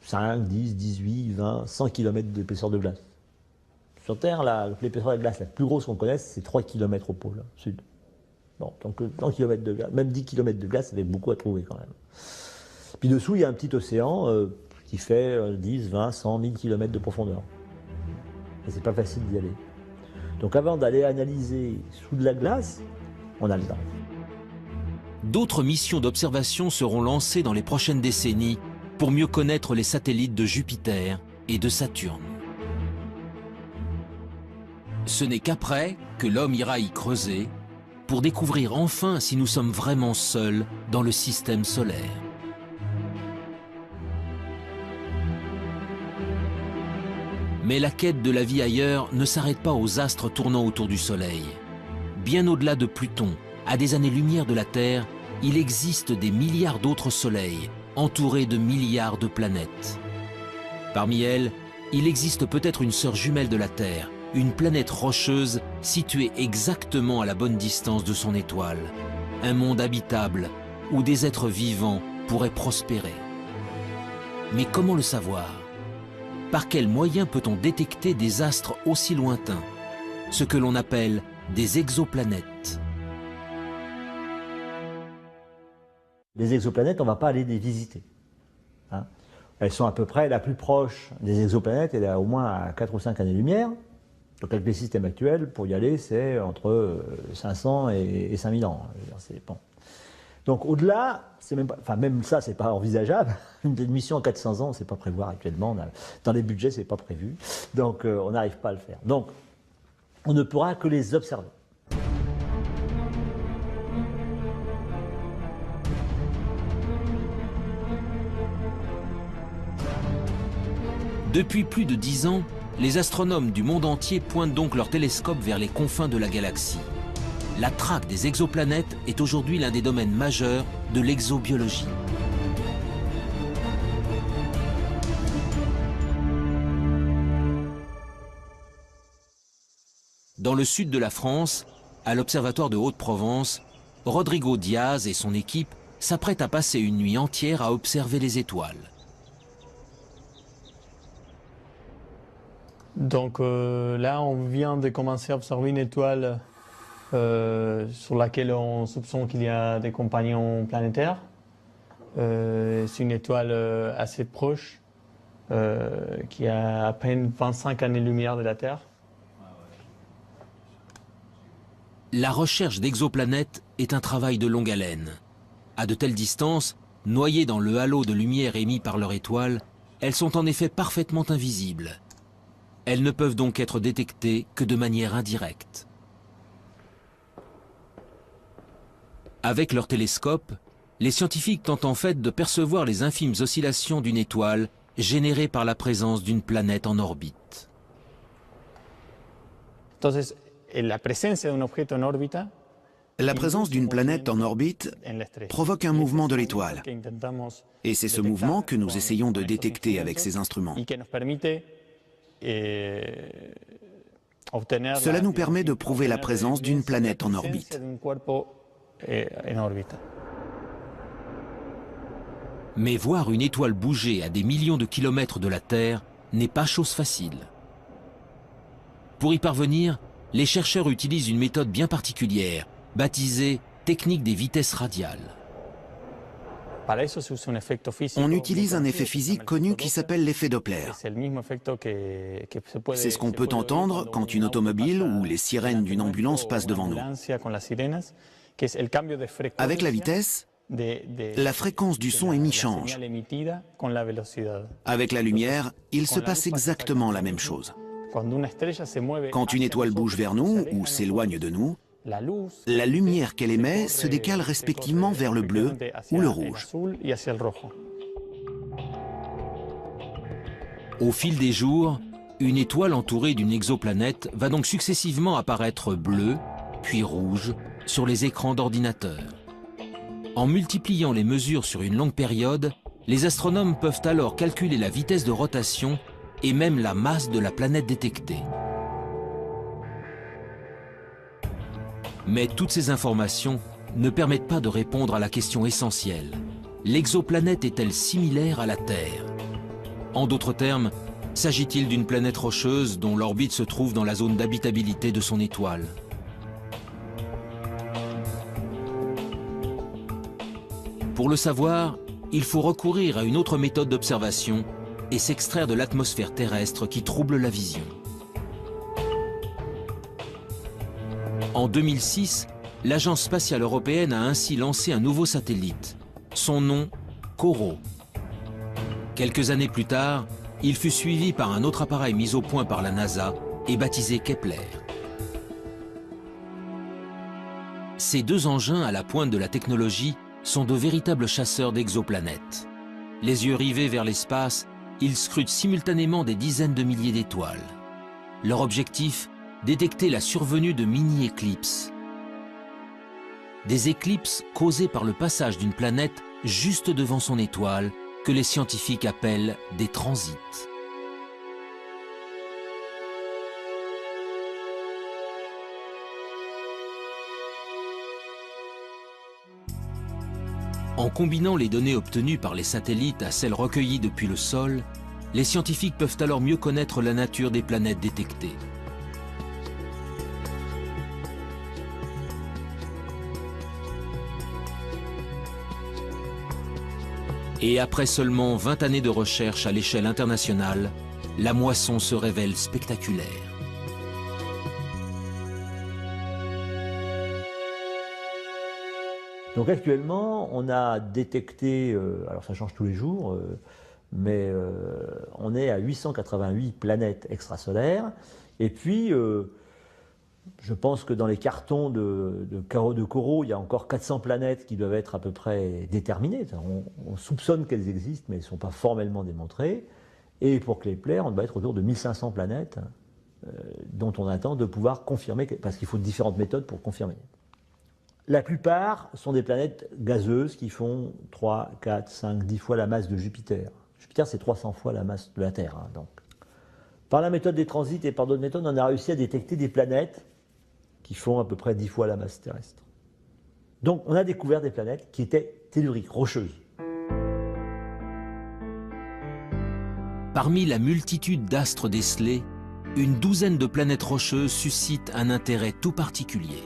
5, 10, 18, 20, 100 km d'épaisseur de glace. Sur Terre, l'épaisseur de glace la plus grosse qu'on connaisse, c'est 3 km au pôle sud. Bon, donc 100 km de glace, même 10 km de glace, ça fait beaucoup à trouver quand même. Puis dessous, il y a un petit océan qui fait 10, 20, 100, 1000 km de profondeur. Et c'est pas facile d'y aller. Donc avant d'aller analyser sous de la glace, on a le temps. D'autres missions d'observation seront lancées dans les prochaines décennies pour mieux connaître les satellites de Jupiter et de Saturne. Ce n'est qu'après que l'homme ira y creuser pour découvrir enfin si nous sommes vraiment seuls dans le système solaire. Mais la quête de la vie ailleurs ne s'arrête pas aux astres tournant autour du Soleil. Bien au-delà de Pluton, à des années-lumière de la Terre, il existe des milliards d'autres soleils, entourés de milliards de planètes. Parmi elles, il existe peut-être une sœur jumelle de la Terre, une planète rocheuse située exactement à la bonne distance de son étoile. Un monde habitable où des êtres vivants pourraient prospérer. Mais comment le savoir? Par quels moyens peut-on détecter des astres aussi lointains? Ce que l'on appelle des exoplanètes. Les exoplanètes, on ne va pas aller les visiter. Hein. Elles sont à peu près la plus proche des exoplanètes, elle est au moins à 4 ou 5 années-lumière. Donc avec les systèmes actuels, pour y aller, c'est entre 500 et 5000 ans. Bon. Donc au-delà, c'est même pas, enfin même ça, c'est pas envisageable. Une mission en 400 ans, c'est pas prévoir actuellement. Dans les budgets, c'est pas prévu. Donc on n'arrive pas à le faire. Donc on ne pourra que les observer. Depuis plus de 10 ans, les astronomes du monde entier pointent donc leurs télescopes vers les confins de la galaxie. La traque des exoplanètes est aujourd'hui l'un des domaines majeurs de l'exobiologie. Dans le sud de la France, à l'Observatoire de Haute-Provence, Rodrigo Diaz et son équipe s'apprêtent à passer une nuit entière à observer les étoiles. Donc là, on vient de commencer à observer une étoile sur laquelle on soupçonne qu'il y a des compagnons planétaires. C'est une étoile assez proche, qui a à peine 25 années-lumière de la Terre. La recherche d'exoplanètes est un travail de longue haleine. À de telles distances, noyées dans le halo de lumière émis par leur étoile, elles sont en effet parfaitement invisibles. Elles ne peuvent donc être détectées que de manière indirecte. Avec leur télescope, les scientifiques tentent en fait de percevoir les infimes oscillations d'une étoile générées par la présence d'une planète en orbite. Entonces, la presencia de un objeto en órbita La présence d'une planète en orbite provoque un mouvement de l'étoile. Et c'est ce mouvement que nous essayons de détecter avec ces instruments. Cela nous permet de prouver la présence d'une planète en orbite. Mais voir une étoile bouger à des millions de kilomètres de la Terre n'est pas chose facile. Pour y parvenir, les chercheurs utilisent une méthode bien particulière, baptisée technique des vitesses radiales. On utilise un effet physique connu qui s'appelle l'effet Doppler. C'est ce qu'on peut entendre quand une automobile ou les sirènes d'une ambulance passent devant nous. Avec la vitesse, la fréquence du son émis change. Avec la lumière, il se passe exactement la même chose. Quand une étoile bouge vers nous ou s'éloigne de nous, la lumière qu'elle émet se décale respectivement vers le bleu ou le rouge. Au fil des jours, une étoile entourée d'une exoplanète va donc successivement apparaître bleue, puis rouge, sur les écrans d'ordinateur. En multipliant les mesures sur une longue période, les astronomes peuvent alors calculer la vitesse de rotation et même la masse de la planète détectée. Mais toutes ces informations ne permettent pas de répondre à la question essentielle. L'exoplanète est-elle similaire à la Terre? En d'autres termes, s'agit-il d'une planète rocheuse dont l'orbite se trouve dans la zone d'habitabilité de son étoile? Pour le savoir, il faut recourir à une autre méthode d'observation et s'extraire de l'atmosphère terrestre qui trouble la vision. En 2006, l'Agence spatiale européenne a ainsi lancé un nouveau satellite. Son nom, COROT. Quelques années plus tard, il fut suivi par un autre appareil mis au point par la NASA et baptisé Kepler. Ces deux engins à la pointe de la technologie sont de véritables chasseurs d'exoplanètes. Les yeux rivés vers l'espace, ils scrutent simultanément des dizaines de milliers d'étoiles. Leur objectif, détecter la survenue de mini-éclipses. Des éclipses causées par le passage d'une planète juste devant son étoile, que les scientifiques appellent des transits. En combinant les données obtenues par les satellites à celles recueillies depuis le sol, les scientifiques peuvent alors mieux connaître la nature des planètes détectées. Et après seulement 20 années de recherche à l'échelle internationale, la moisson se révèle spectaculaire. Donc actuellement, on a détecté, alors ça change tous les jours, mais on est à 888 planètes extrasolaires. Et puis, je pense que dans les cartons de COROT, il y a encore 400 planètes qui doivent être à peu près déterminées. On soupçonne qu'elles existent, mais elles ne sont pas formellement démontrées. Et pour Kepler, on doit être autour de 1500 planètes dont on attend de pouvoir confirmer, parce qu'il faut différentes méthodes pour confirmer. La plupart sont des planètes gazeuses qui font 3, 4, 5, 10 fois la masse de Jupiter. Jupiter, c'est 300 fois la masse de la Terre. Hein, donc. Par la méthode des transits et par d'autres méthodes, on a réussi à détecter des planètes qui font à peu près 10 fois la masse terrestre. Donc on a découvert des planètes qui étaient telluriques, rocheuses. Parmi la multitude d'astres décelés, une douzaine de planètes rocheuses suscitent un intérêt tout particulier.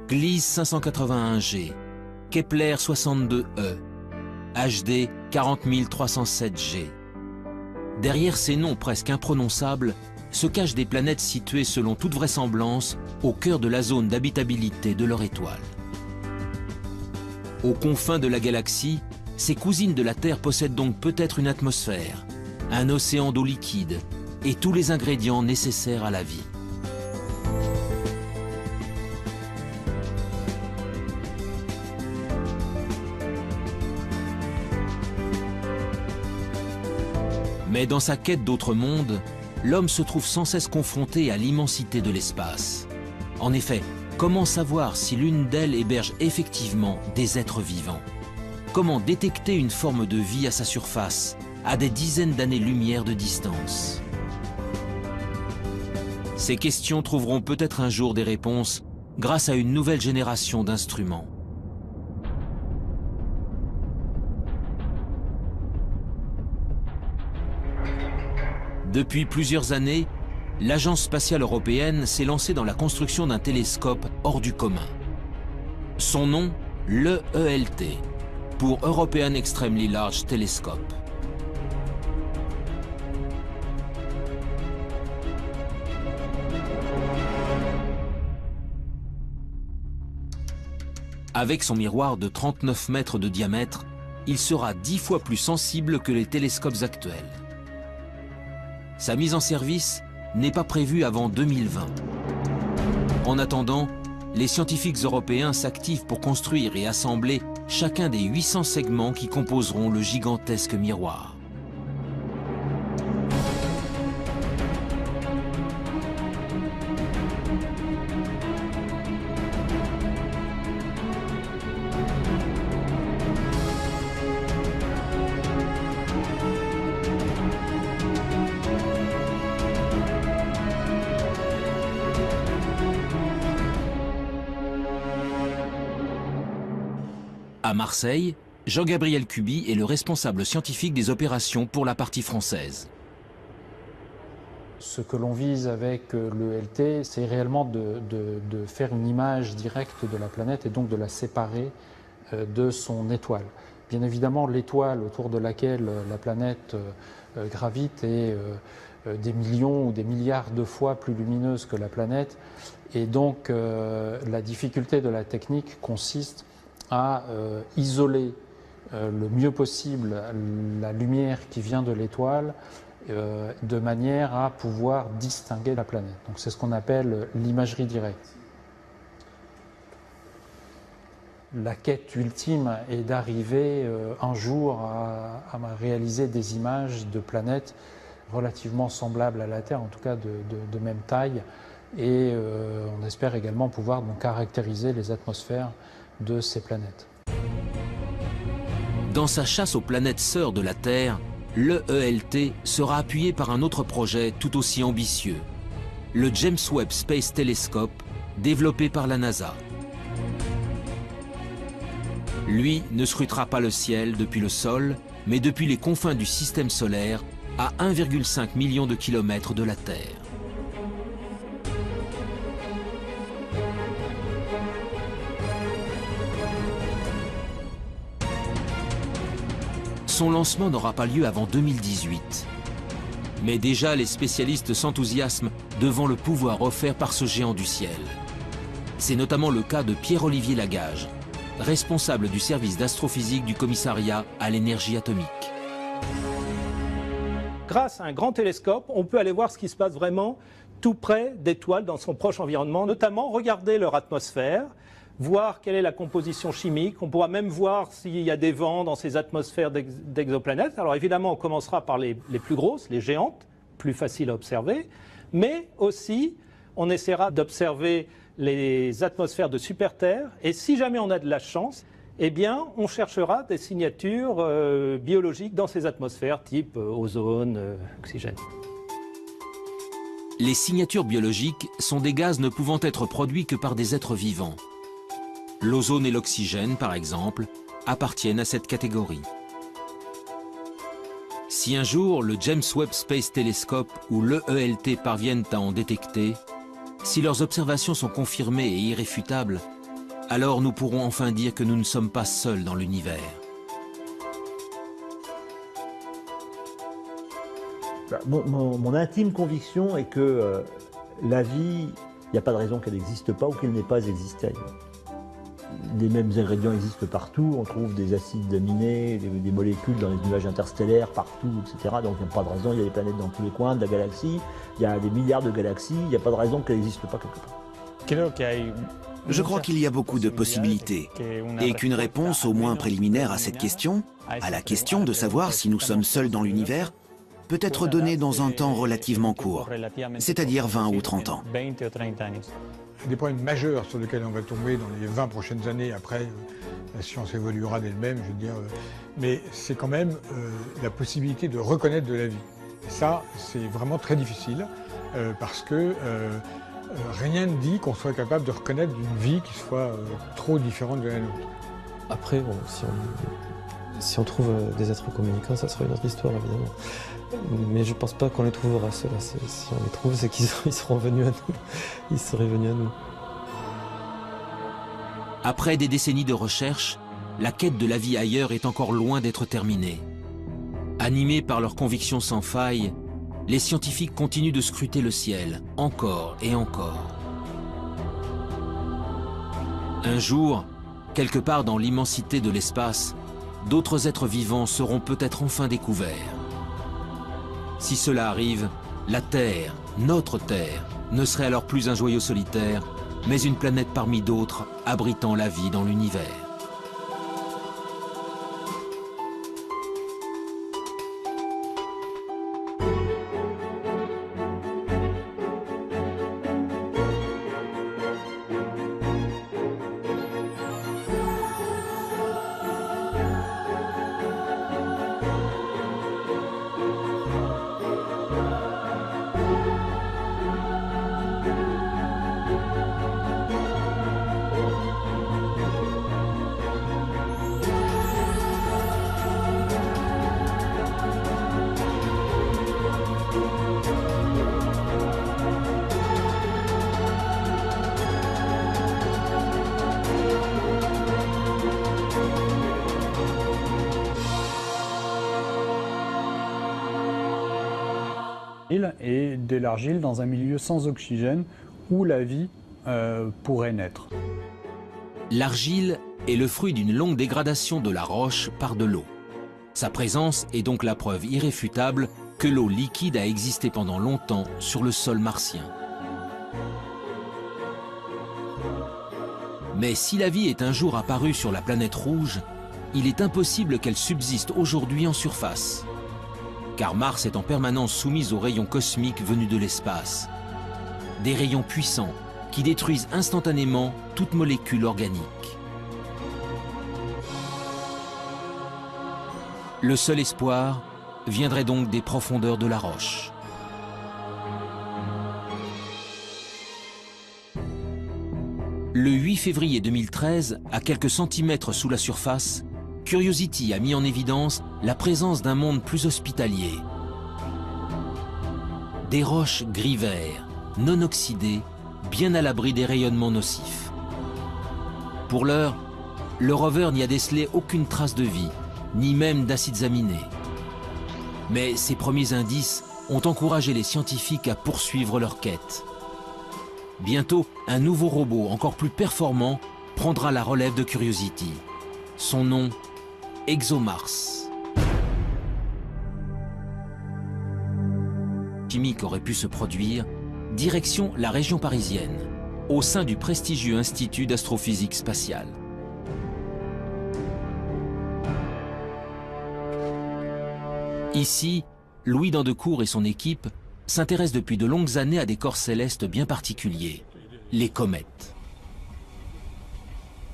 Gliese 581G, Kepler 62e, HD 40307G. Derrière ces noms presque imprononçables se cachent des planètes situées selon toute vraisemblance au cœur de la zone d'habitabilité de leur étoile. Aux confins de la galaxie, ces cousines de la Terre possèdent donc peut-être une atmosphère, un océan d'eau liquide et tous les ingrédients nécessaires à la vie. Mais dans sa quête d'autres mondes, l'homme se trouve sans cesse confronté à l'immensité de l'espace. En effet, comment savoir si l'une d'elles héberge effectivement des êtres vivants? Comment détecter une forme de vie à sa surface, à des dizaines d'années-lumière de distance? Ces questions trouveront peut-être un jour des réponses grâce à une nouvelle génération d'instruments. Depuis plusieurs années, l'Agence spatiale européenne s'est lancée dans la construction d'un télescope hors du commun. Son nom, l'EELT, pour European Extremely Large Telescope. Avec son miroir de 39 mètres de diamètre, il sera 10 fois plus sensible que les télescopes actuels. Sa mise en service n'est pas prévue avant 2020. En attendant, les scientifiques européens s'activent pour construire et assembler chacun des 800 segments qui composeront le gigantesque miroir. À Marseille, Jean-Gabriel Cuby est le responsable scientifique des opérations pour la partie française. Ce que l'on vise avec l'ELT, c'est réellement de faire une image directe de la planète et donc de la séparer de son étoile. Bien évidemment, l'étoile autour de laquelle la planète gravite est des millions ou des milliards de fois plus lumineuse que la planète. Et donc, la difficulté de la technique consiste à isoler le mieux possible la lumière qui vient de l'étoile de manière à pouvoir distinguer la planète. Donc c'est ce qu'on appelle l'imagerie directe. La quête ultime est d'arriver un jour à réaliser des images de planètes relativement semblables à la Terre, en tout cas de même taille, et on espère également pouvoir donc caractériser les atmosphères de ces planètes. Dans sa chasse aux planètes sœurs de la Terre, l'EELT sera appuyé par un autre projet tout aussi ambitieux, le James Webb Space Telescope, développé par la NASA. Lui ne scrutera pas le ciel depuis le sol, mais depuis les confins du système solaire, à 1,5 million de kilomètres de la Terre. Son lancement n'aura pas lieu avant 2018. Mais déjà, les spécialistes s'enthousiasment devant le pouvoir offert par ce géant du ciel. C'est notamment le cas de Pierre-Olivier Lagage, responsable du service d'astrophysique du commissariat à l'énergie atomique. Grâce à un grand télescope, on peut aller voir ce qui se passe vraiment tout près d'étoiles dans son proche environnement, notamment regarder leur atmosphère, voir quelle est la composition chimique. On pourra même voir s'il y a des vents dans ces atmosphères d'exoplanètes. Alors évidemment, on commencera par les plus grosses, les géantes, plus faciles à observer, mais aussi on essaiera d'observer les atmosphères de super-Terre, et si jamais on a de la chance, eh bien, on cherchera des signatures biologiques dans ces atmosphères, type ozone, oxygène. Les signatures biologiques sont des gaz ne pouvant être produits que par des êtres vivants. L'ozone et l'oxygène, par exemple, appartiennent à cette catégorie. Si un jour le James Webb Space Telescope ou l'EELT parviennent à en détecter, si leurs observations sont confirmées et irréfutables, alors nous pourrons enfin dire que nous ne sommes pas seuls dans l'univers. Mon intime conviction est que la vie, il n'y a pas de raison qu'elle n'existe pas ou qu'elle n'ait pas existé ailleurs. Les mêmes ingrédients existent partout, on trouve des acides aminés, des molécules dans les nuages interstellaires partout, etc. Donc il n'y a pas de raison, il y a des planètes dans tous les coins de la galaxie, il y a des milliards de galaxies, il n'y a pas de raison qu'elle n'existe pas quelque part. Je crois qu'il y a beaucoup de possibilités et qu'une réponse au moins préliminaire à cette question, à la question de savoir si nous sommes seuls dans l'univers, peut être donnée dans un temps relativement court, c'est-à-dire 20 ou 30 ans. Des problèmes majeurs sur lesquels on va tomber dans les 20 prochaines années. Après, la science évoluera d'elle-même, je veux dire. Mais c'est quand même la possibilité de reconnaître de la vie. Et ça, c'est vraiment très difficile parce que rien ne dit qu'on soit capable de reconnaître une vie qui soit trop différente de la nôtre. Après, bon, si on trouve des êtres communicants, ça sera une autre histoire, évidemment. Mais je pense pas qu'on les trouvera, ceux-là. Si on les trouve, c'est qu'ils seront venus à nous. Ils seraient venus à nous. Après des décennies de recherche, la quête de la vie ailleurs est encore loin d'être terminée. Animés par leurs convictions sans faille, les scientifiques continuent de scruter le ciel, encore et encore. Un jour, quelque part dans l'immensité de l'espace, d'autres êtres vivants seront peut-être enfin découverts. Si cela arrive, la Terre, notre Terre, ne serait alors plus un joyau solitaire, mais une planète parmi d'autres abritant la vie dans l'univers. Et de l'argile dans un milieu sans oxygène où la vie pourrait naître. L'argile est le fruit d'une longue dégradation de la roche par de l'eau. Sa présence est donc la preuve irréfutable que l'eau liquide a existé pendant longtemps sur le sol martien. Mais si la vie est un jour apparue sur la planète rouge, il est impossible qu'elle subsiste aujourd'hui en surface. Car Mars est en permanence soumise aux rayons cosmiques venus de l'espace. Des rayons puissants qui détruisent instantanément toute molécule organique. Le seul espoir viendrait donc des profondeurs de la roche. Le 8 février 2013, à quelques centimètres sous la surface, Curiosity a mis en évidence la présence d'un monde plus hospitalier. Des roches gris-vert, non oxydées, bien à l'abri des rayonnements nocifs. Pour l'heure, le rover n'y a décelé aucune trace de vie, ni même d'acides aminés. Mais ces premiers indices ont encouragé les scientifiques à poursuivre leur quête. Bientôt, un nouveau robot encore plus performant prendra la relève de Curiosity. Son nom, ExoMars. Chimique aurait pu se produire, direction la région parisienne, au sein du prestigieux Institut d'astrophysique spatiale. Ici, Louis Dandecourt et son équipe s'intéressent depuis de longues années à des corps célestes bien particuliers, les comètes.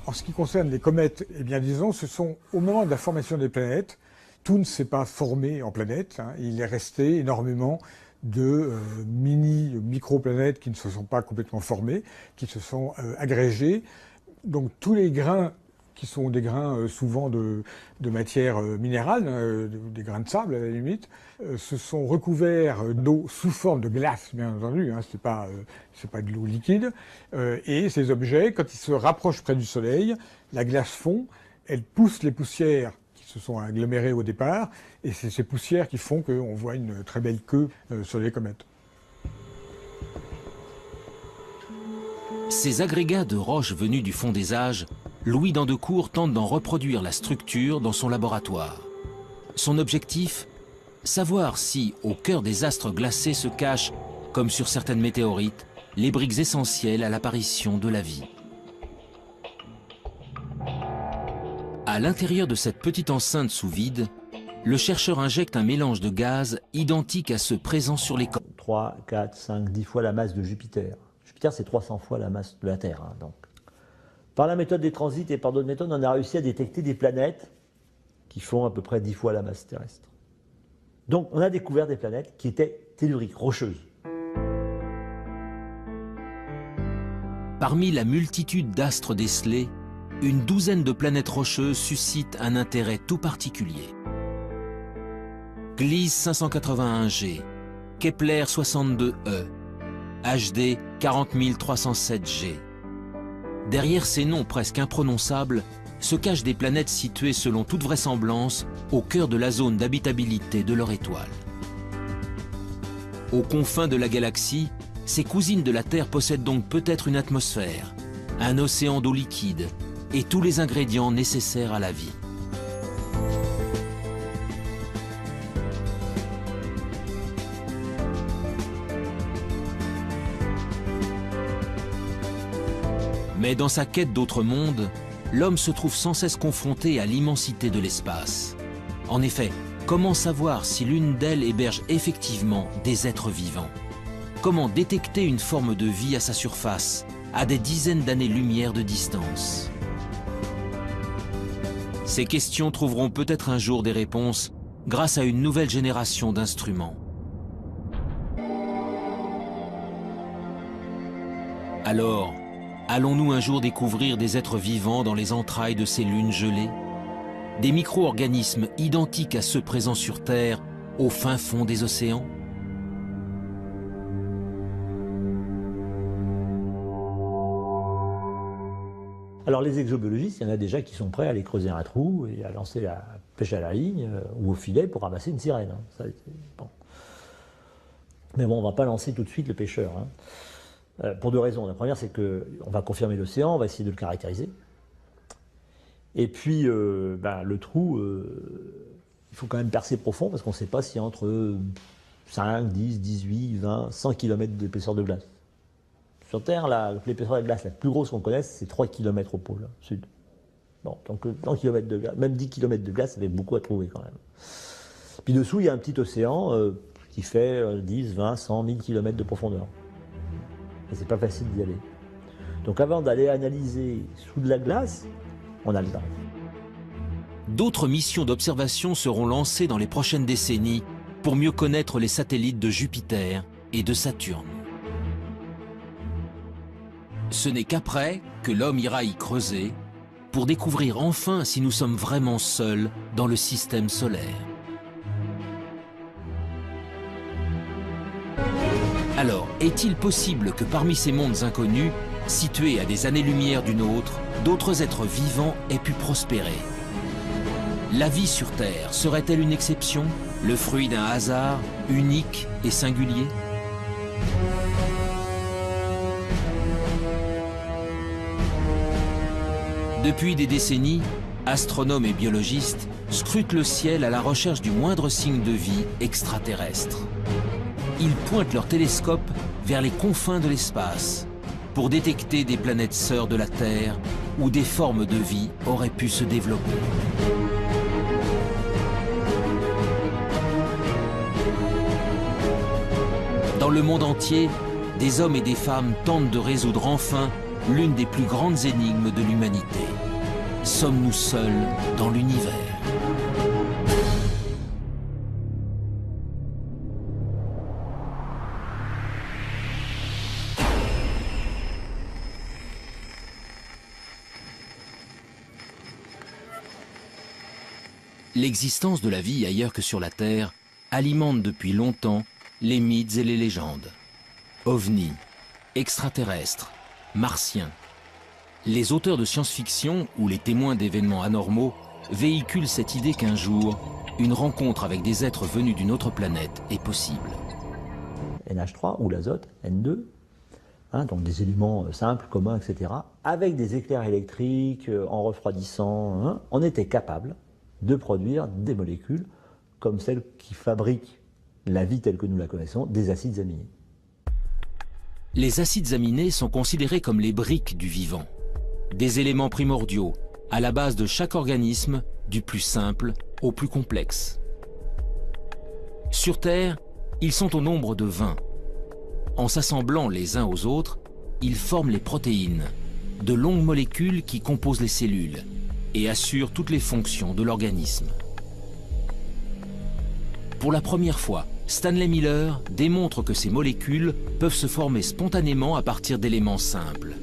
En ce qui concerne les comètes, eh bien disons, ce sont au moment de la formation des planètes, tout ne s'est pas formé en planètes, hein, il est resté énormément de micro-planètes qui ne se sont pas complètement formées, qui se sont agrégées. Donc tous les grains qui sont des grains souvent de matière minérale, des grains de sable à la limite, se sont recouverts d'eau sous forme de glace, bien entendu, hein, c'est pas de l'eau liquide. Et ces objets, quand ils se rapprochent près du Soleil, la glace fond, elle pousse les poussières qui se sont agglomérées au départ, et c'est ces poussières qui font qu'on voit une très belle queue sur les comètes. Ces agrégats de roches venus du fond des âges, Louis Dandecourt tente d'en reproduire la structure dans son laboratoire. Son objectif ? Savoir si, au cœur des astres glacés se cachent, comme sur certaines météorites, les briques essentielles à l'apparition de la vie. À l'intérieur de cette petite enceinte sous vide, le chercheur injecte un mélange de gaz identique à ceux présents sur les comètes. 3, 4, 5, 10 fois la masse de Jupiter. Jupiter, c'est 300 fois la masse de la Terre. Hein, donc. Par la méthode des transits et par d'autres méthodes, on a réussi à détecter des planètes qui font à peu près 10 fois la masse terrestre. Donc on a découvert des planètes qui étaient telluriques, rocheuses. Parmi la multitude d'astres décelés, une douzaine de planètes rocheuses suscitent un intérêt tout particulier. Gliese 581G, Kepler 62e, HD 40307G. Derrière ces noms presque imprononçables se cachent des planètes situées selon toute vraisemblance au cœur de la zone d'habitabilité de leur étoile. Aux confins de la galaxie, ces cousines de la Terre possèdent donc peut-être une atmosphère, un océan d'eau liquide et tous les ingrédients nécessaires à la vie. Mais dans sa quête d'autres mondes, l'homme se trouve sans cesse confronté à l'immensité de l'espace. En effet, comment savoir si l'une d'elles héberge effectivement des êtres vivants? Comment détecter une forme de vie à sa surface, à des dizaines d'années-lumière de distance? Ces questions trouveront peut-être un jour des réponses grâce à une nouvelle génération d'instruments. Alors, allons-nous un jour découvrir des êtres vivants dans les entrailles de ces lunes gelées? Des micro-organismes identiques à ceux présents sur Terre, au fin fond des océans? Alors les exobiologistes, il y en a déjà qui sont prêts à aller creuser un trou et à lancer la pêche à la ligne ou au filet pour ramasser une sirène. Ça, bon. Mais bon, on ne va pas lancer tout de suite le pêcheur, hein. Pour 2 raisons. La première, c'est qu'on va confirmer l'océan, on va essayer de le caractériser. Et puis, le trou, il faut quand même percer profond, parce qu'on ne sait pas s'il y a entre 5, 10, 18, 20, 100 km d'épaisseur de glace. Sur Terre, l'épaisseur de glace la plus grosse qu'on connaisse, c'est 3 km au pôle sud. Bon, donc 100 km de glace, même 10 km de glace, ça fait beaucoup à trouver quand même. Puis dessous, il y a un petit océan qui fait 10, 20, 100, 1000 km de profondeur. Et c'est pas facile d'y aller. Donc avant d'aller analyser sous de la glace, on a le temps. D'autres missions d'observation seront lancées dans les prochaines décennies pour mieux connaître les satellites de Jupiter et de Saturne. Ce n'est qu'après que l'homme ira y creuser pour découvrir enfin si nous sommes vraiment seuls dans le système solaire. Alors, est-il possible que parmi ces mondes inconnus, situés à des années-lumière du nôtre, d'autres êtres vivants aient pu prospérer? La vie sur Terre serait-elle une exception, le fruit d'un hasard unique et singulier? Depuis des décennies, astronomes et biologistes scrutent le ciel à la recherche du moindre signe de vie extraterrestre. Ils pointent leurs télescopes vers les confins de l'espace pour détecter des planètes sœurs de la Terre où des formes de vie auraient pu se développer. Dans le monde entier, des hommes et des femmes tentent de résoudre enfin l'une des plus grandes énigmes de l'humanité. Sommes-nous seuls dans l'univers? L'existence de la vie ailleurs que sur la Terre alimente depuis longtemps les mythes et les légendes. OVNI, extraterrestres, martiens. Les auteurs de science-fiction ou les témoins d'événements anormaux véhiculent cette idée qu'un jour, une rencontre avec des êtres venus d'une autre planète est possible. NH3 ou l'azote, N2, donc des éléments simples, communs, etc., avec des éclairs électriques en refroidissant, on était capable de produire des molécules comme celles qui fabriquent la vie telle que nous la connaissons, des acides aminés. Les acides aminés sont considérés comme les briques du vivant, des éléments primordiaux à la base de chaque organisme, du plus simple au plus complexe. Sur Terre, ils sont au nombre de 20. En s'assemblant les uns aux autres, ils forment les protéines, de longues molécules qui composent les cellules et assurent toutes les fonctions de l'organisme. Pour la première fois, Stanley Miller démontre que ces molécules peuvent se former spontanément à partir d'éléments simples.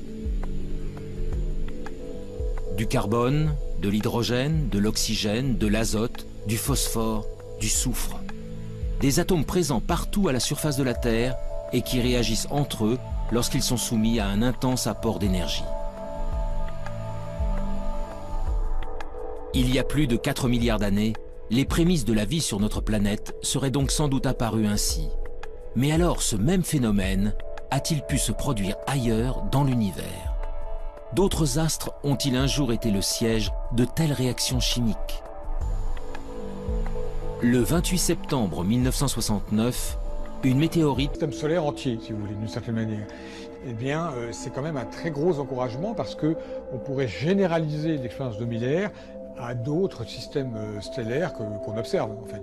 Du carbone, de l'hydrogène, de l'oxygène, de l'azote, du phosphore, du soufre. Des atomes présents partout à la surface de la Terre et qui réagissent entre eux lorsqu'ils sont soumis à un intense apport d'énergie. Il y a plus de 4 milliards d'années, les prémices de la vie sur notre planète seraient donc sans doute apparues ainsi. Mais alors ce même phénomène a-t-il pu se produire ailleurs dans l'univers? D'autres astres ont-ils un jour été le siège de telles réactions chimiques? Le 28 septembre 1969, une météorite... Le système solaire entier, si vous voulez, d'une certaine manière. Eh bien, c'est quand même un très gros encouragement parce qu'on pourrait généraliser l'expérience de Miller à d'autres systèmes stellaires qu'on observe, en fait.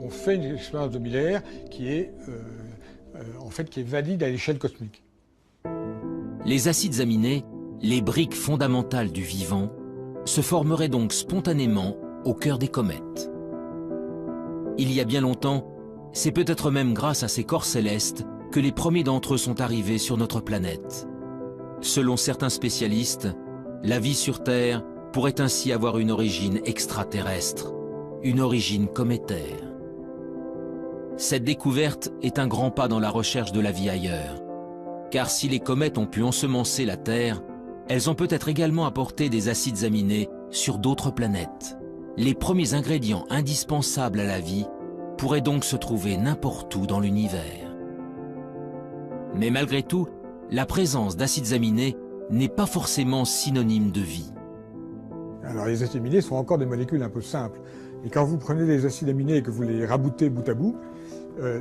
On fait une expérience de Miller qui est valide à l'échelle cosmique. Les acides aminés, les briques fondamentales du vivant, se formeraient donc spontanément au cœur des comètes. Il y a bien longtemps, c'est peut-être même grâce à ces corps célestes que les premiers d'entre eux sont arrivés sur notre planète. Selon certains spécialistes, la vie sur Terre pourrait ainsi avoir une origine extraterrestre, une origine cométaire. Cette découverte est un grand pas dans la recherche de la vie ailleurs. Car si les comètes ont pu ensemencer la Terre, elles ont peut-être également apporté des acides aminés sur d'autres planètes. Les premiers ingrédients indispensables à la vie pourraient donc se trouver n'importe où dans l'univers. Mais malgré tout, la présence d'acides aminés n'est pas forcément synonyme de vie. Alors les acides aminés sont encore des molécules un peu simples. Et quand vous prenez les acides aminés et que vous les raboutez bout à bout,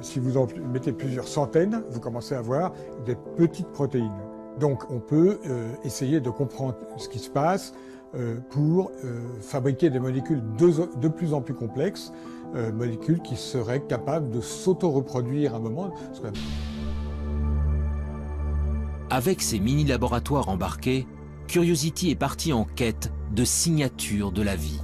si vous en mettez plusieurs centaines, vous commencez à avoir des petites protéines. Donc on peut essayer de comprendre ce qui se passe pour fabriquer des molécules de plus en plus complexes, molécules qui seraient capables de s'auto-reproduire à un moment. Avec ses mini-laboratoires embarqués, Curiosity est parti en quête de signatures de la vie.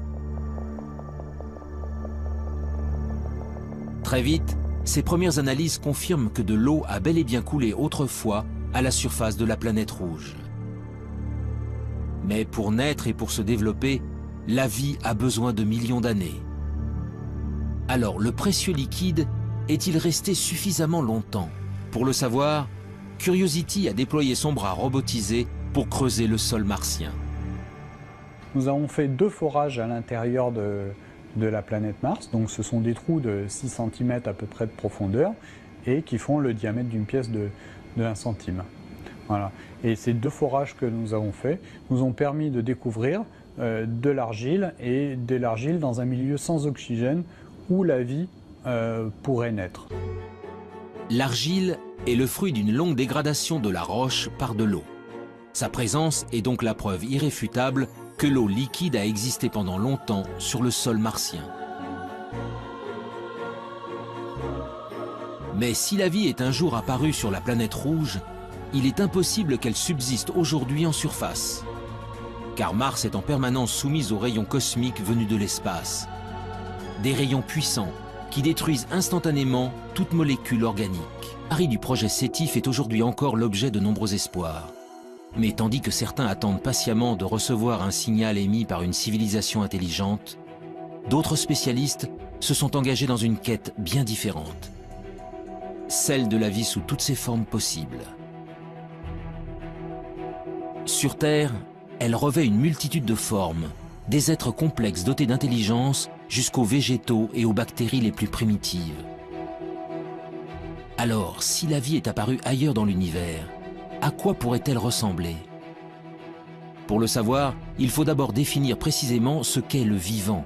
Très vite, ses premières analyses confirment que de l'eau a bel et bien coulé autrefois à la surface de la planète rouge. Mais pour naître et pour se développer, la vie a besoin de millions d'années. Alors, le précieux liquide est-il resté suffisamment longtemps? Pour le savoir, Curiosity a déployé son bras robotisé pour creuser le sol martien. Nous avons fait 2 forages à l'intérieur de la planète Mars. Donc ce sont des trous de 6 cm à peu près de profondeur et qui font le diamètre d'une pièce de 1 centime. Voilà. Et ces 2 forages que nous avons faits nous ont permis de découvrir de l'argile et de l'argile dans un milieu sans oxygène où la vie pourrait naître. L'argile est le fruit d'une longue dégradation de la roche par de l'eau. Sa présence est donc la preuve irréfutable que l'eau liquide a existé pendant longtemps sur le sol martien. Mais si la vie est un jour apparue sur la planète rouge, il est impossible qu'elle subsiste aujourd'hui en surface. Car Mars est en permanence soumise aux rayons cosmiques venus de l'espace. Des rayons puissants qui détruisent instantanément toute molécule organique. Harry du projet SETI fait aujourd'hui encore l'objet de nombreux espoirs. Mais tandis que certains attendent patiemment de recevoir un signal émis par une civilisation intelligente, d'autres spécialistes se sont engagés dans une quête bien différente. Celle de la vie sous toutes ses formes possibles. Sur Terre, elle revêt une multitude de formes, des êtres complexes dotés d'intelligence jusqu'aux végétaux et aux bactéries les plus primitives. Alors, si la vie est apparue ailleurs dans l'univers, à quoi pourrait-elle ressembler? Pour le savoir, il faut d'abord définir précisément ce qu'est le vivant,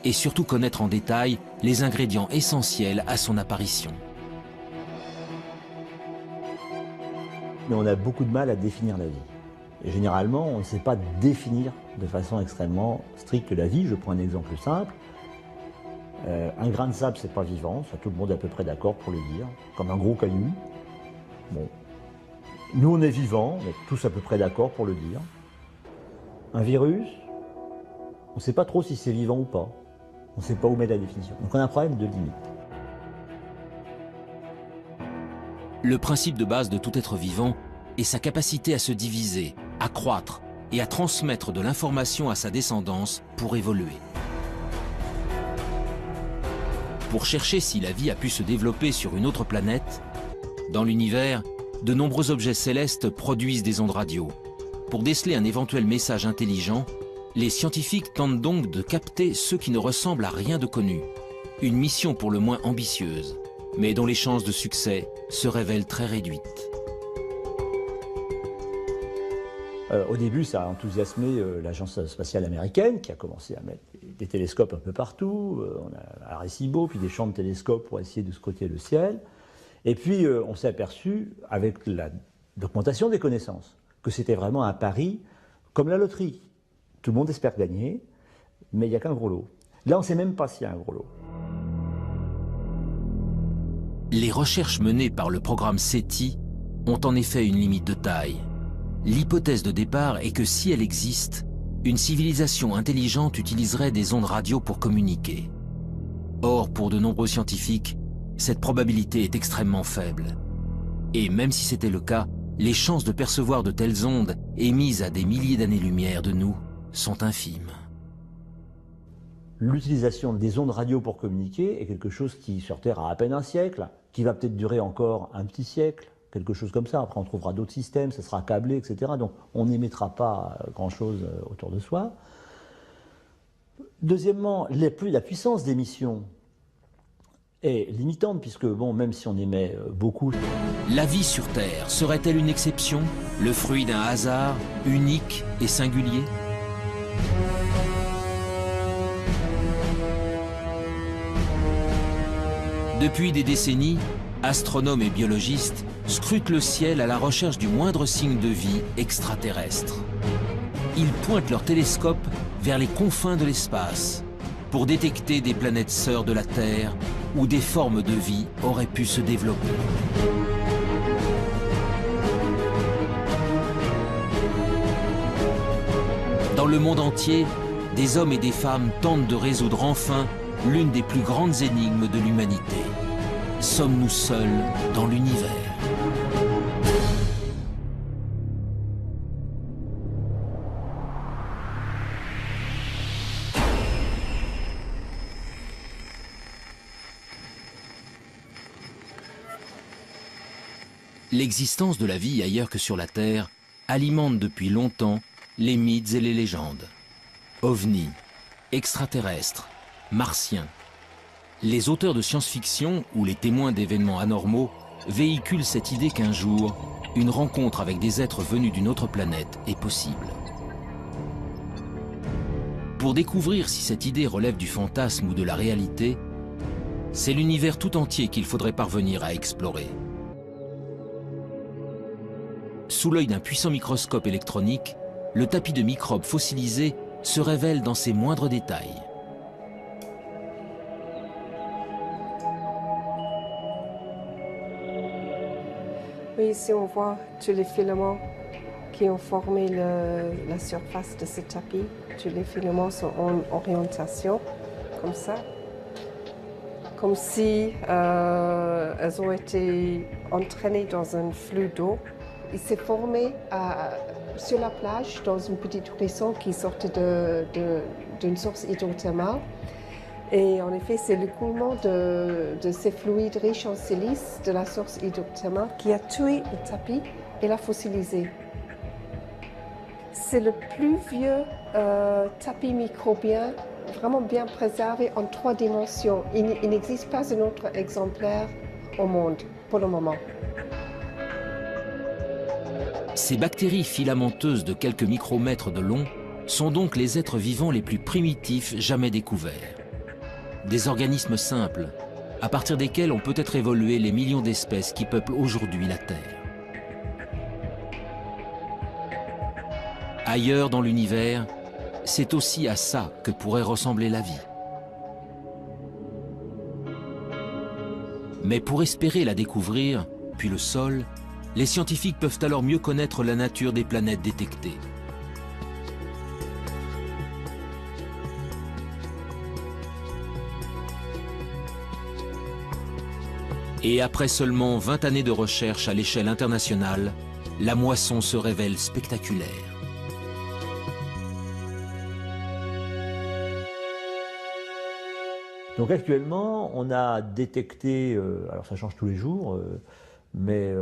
et surtout connaître en détail les ingrédients essentiels à son apparition. Mais on a beaucoup de mal à définir la vie. Et généralement, on ne sait pas définir de façon extrêmement stricte la vie. Je prends un exemple simple. Un grain de sable, c'est pas vivant, ça tout le monde est à peu près d'accord pour le dire, comme un gros caillou. Bon. Nous, on est vivants, on est tous à peu près d'accord pour le dire. Un virus, on ne sait pas trop si c'est vivant ou pas. On ne sait pas où mettre la définition. Donc on a un problème de limite. Le principe de base de tout être vivant est sa capacité à se diviser, à croître et à transmettre de l'information à sa descendance pour évoluer. Pour chercher si la vie a pu se développer sur une autre planète, dans l'univers, de nombreux objets célestes produisent des ondes radio. Pour déceler un éventuel message intelligent, les scientifiques tentent donc de capter ceux qui ne ressemblent à rien de connu. Une mission pour le moins ambitieuse, mais dont les chances de succès se révèlent très réduites. Au début, ça a enthousiasmé l'agence spatiale américaine qui a commencé à mettre des télescopes un peu partout. On a Arecibo, puis des champs de télescopes pour essayer de scruter le ciel. Et puis, on s'est aperçu, avec la documentation des connaissances, que c'était vraiment un pari comme la loterie. Tout le monde espère gagner, mais il n'y a qu'un gros lot. Là, on ne sait même pas s'il y a un gros lot. Les recherches menées par le programme SETI ont en effet une limite de taille. L'hypothèse de départ est que si elle existe, une civilisation intelligente utiliserait des ondes radio pour communiquer. Or, pour de nombreux scientifiques, cette probabilité est extrêmement faible. Et même si c'était le cas, les chances de percevoir de telles ondes émises à des milliers d'années-lumière de nous sont infimes. L'utilisation des ondes radio pour communiquer est quelque chose qui, sur Terre, a à peine un siècle, qui va peut-être durer encore un petit siècle, quelque chose comme ça. Après, on trouvera d'autres systèmes, ça sera câblé, etc. Donc, on n'émettra pas grand-chose autour de soi. Deuxièmement, la puissance d'émission est limitante, puisque bon, même si on émet beaucoup... La vie sur Terre serait-elle une exception, le fruit d'un hasard unique et singulier? Depuis des décennies, astronomes et biologistes scrutent le ciel à la recherche du moindre signe de vie extraterrestre. Ils pointent leurs télescopes vers les confins de l'espace pour détecter des planètes sœurs de la Terre où des formes de vie auraient pu se développer. Dans le monde entier, des hommes et des femmes tentent de résoudre enfin l'une des plus grandes énigmes de l'humanité. Sommes-nous seuls dans l'univers ? L'existence de la vie ailleurs que sur la Terre alimente depuis longtemps les mythes et les légendes. OVNI, extraterrestres, martiens. Les auteurs de science-fiction ou les témoins d'événements anormaux véhiculent cette idée qu'un jour, une rencontre avec des êtres venus d'une autre planète est possible. Pour découvrir si cette idée relève du fantasme ou de la réalité, c'est l'univers tout entier qu'il faudrait parvenir à explorer. Sous l'œil d'un puissant microscope électronique, le tapis de microbes fossilisés se révèle dans ses moindres détails. Oui, ici on voit tous les filaments qui ont formé la surface de ce tapis. Tous les filaments sont en orientation, comme ça. Comme si elles ont été entraînées dans un flux d'eau. Il s'est formé sur la plage, dans une petite ruisseau qui sortait d'une source hydrothermale. Et en effet, c'est l'écoulement de ces fluides riches en silice de la source hydrothermale qui a tué le tapis et l'a fossilisé. C'est le plus vieux tapis microbien vraiment bien préservé en 3 dimensions. Il n'existe pas un autre exemplaire au monde pour le moment. Ces bactéries filamenteuses de quelques micromètres de long sont donc les êtres vivants les plus primitifs jamais découverts. Des organismes simples, à partir desquels ont peut-être évolué les millions d'espèces qui peuplent aujourd'hui la Terre. Ailleurs dans l'univers, c'est aussi à ça que pourrait ressembler la vie. Mais pour espérer la découvrir, puis le sol, les scientifiques peuvent alors mieux connaître la nature des planètes détectées. Et après seulement 20 années de recherche à l'échelle internationale, la moisson se révèle spectaculaire. Donc actuellement, on a détecté, alors ça change tous les jours, mais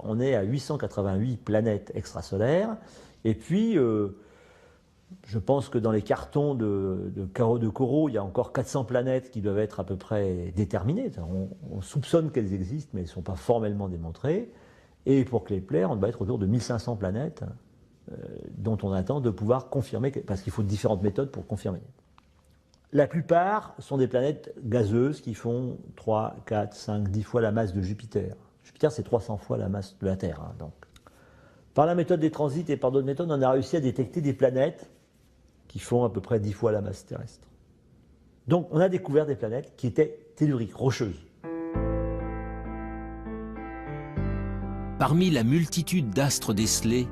on est à 888 planètes extrasolaires. Et puis, je pense que dans les cartons de Corot, il y a encore 400 planètes qui doivent être à peu près déterminées. On soupçonne qu'elles existent, mais elles ne sont pas formellement démontrées. Et pour Kepler, on doit être autour de 1500 planètes dont on attend de pouvoir confirmer, parce qu'il faut différentes méthodes pour confirmer. La plupart sont des planètes gazeuses qui font 3, 4, 5, 10 fois la masse de Jupiter. Jupiter, c'est 300 fois la masse de la Terre. Hein, donc. Par la méthode des transits et par d'autres méthodes, on a réussi à détecter des planètes qui font à peu près 10 fois la masse terrestre. Donc on a découvert des planètes qui étaient telluriques, rocheuses. Parmi la multitude d'astres décelés,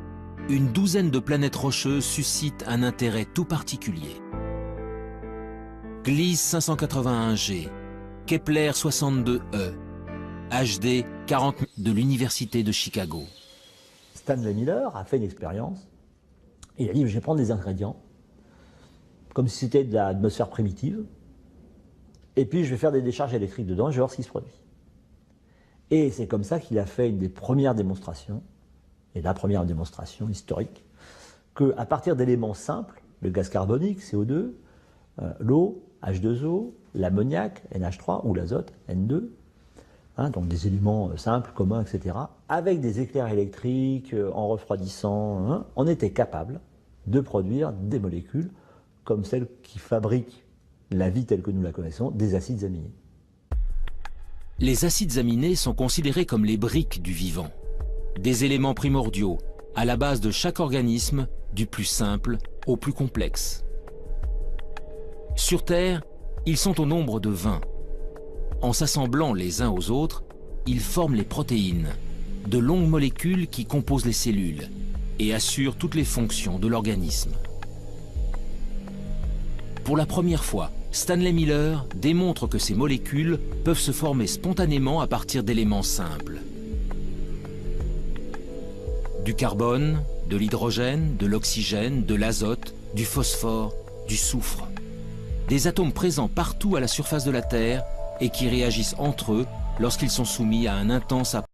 une douzaine de planètes rocheuses suscitent un intérêt tout particulier. Gliese 581G, Kepler 62e, HD 40 de l'Université de Chicago. Stanley Miller a fait une expérience et il a dit je vais prendre des ingrédients comme si c'était de l'atmosphère primitive et puis je vais faire des décharges électriques dedans et je vais voir ce qui se produit. Et c'est comme ça qu'il a fait une des premières démonstrations, et la première démonstration historique, qu'à partir d'éléments simples, le gaz carbonique, CO2, l'eau, H2O, l'ammoniac, NH3, ou l'azote, N2, donc des éléments simples, communs, etc., avec des éclairs électriques, en refroidissant, on était capable de produire des molécules comme celles qui fabriquent la vie telle que nous la connaissons, des acides aminés. Les acides aminés sont considérés comme les briques du vivant, des éléments primordiaux à la base de chaque organisme, du plus simple au plus complexe. Sur Terre, ils sont au nombre de 20. En s'assemblant les uns aux autres, ils forment les protéines, de longues molécules qui composent les cellules et assurent toutes les fonctions de l'organisme. Pour la première fois, Stanley Miller démontre que ces molécules peuvent se former spontanément à partir d'éléments simples. Du carbone, de l'hydrogène, de l'oxygène, de l'azote, du phosphore, du soufre. Des atomes présents partout à la surface de la Terre et qui réagissent entre eux lorsqu'ils sont soumis à un intense apport.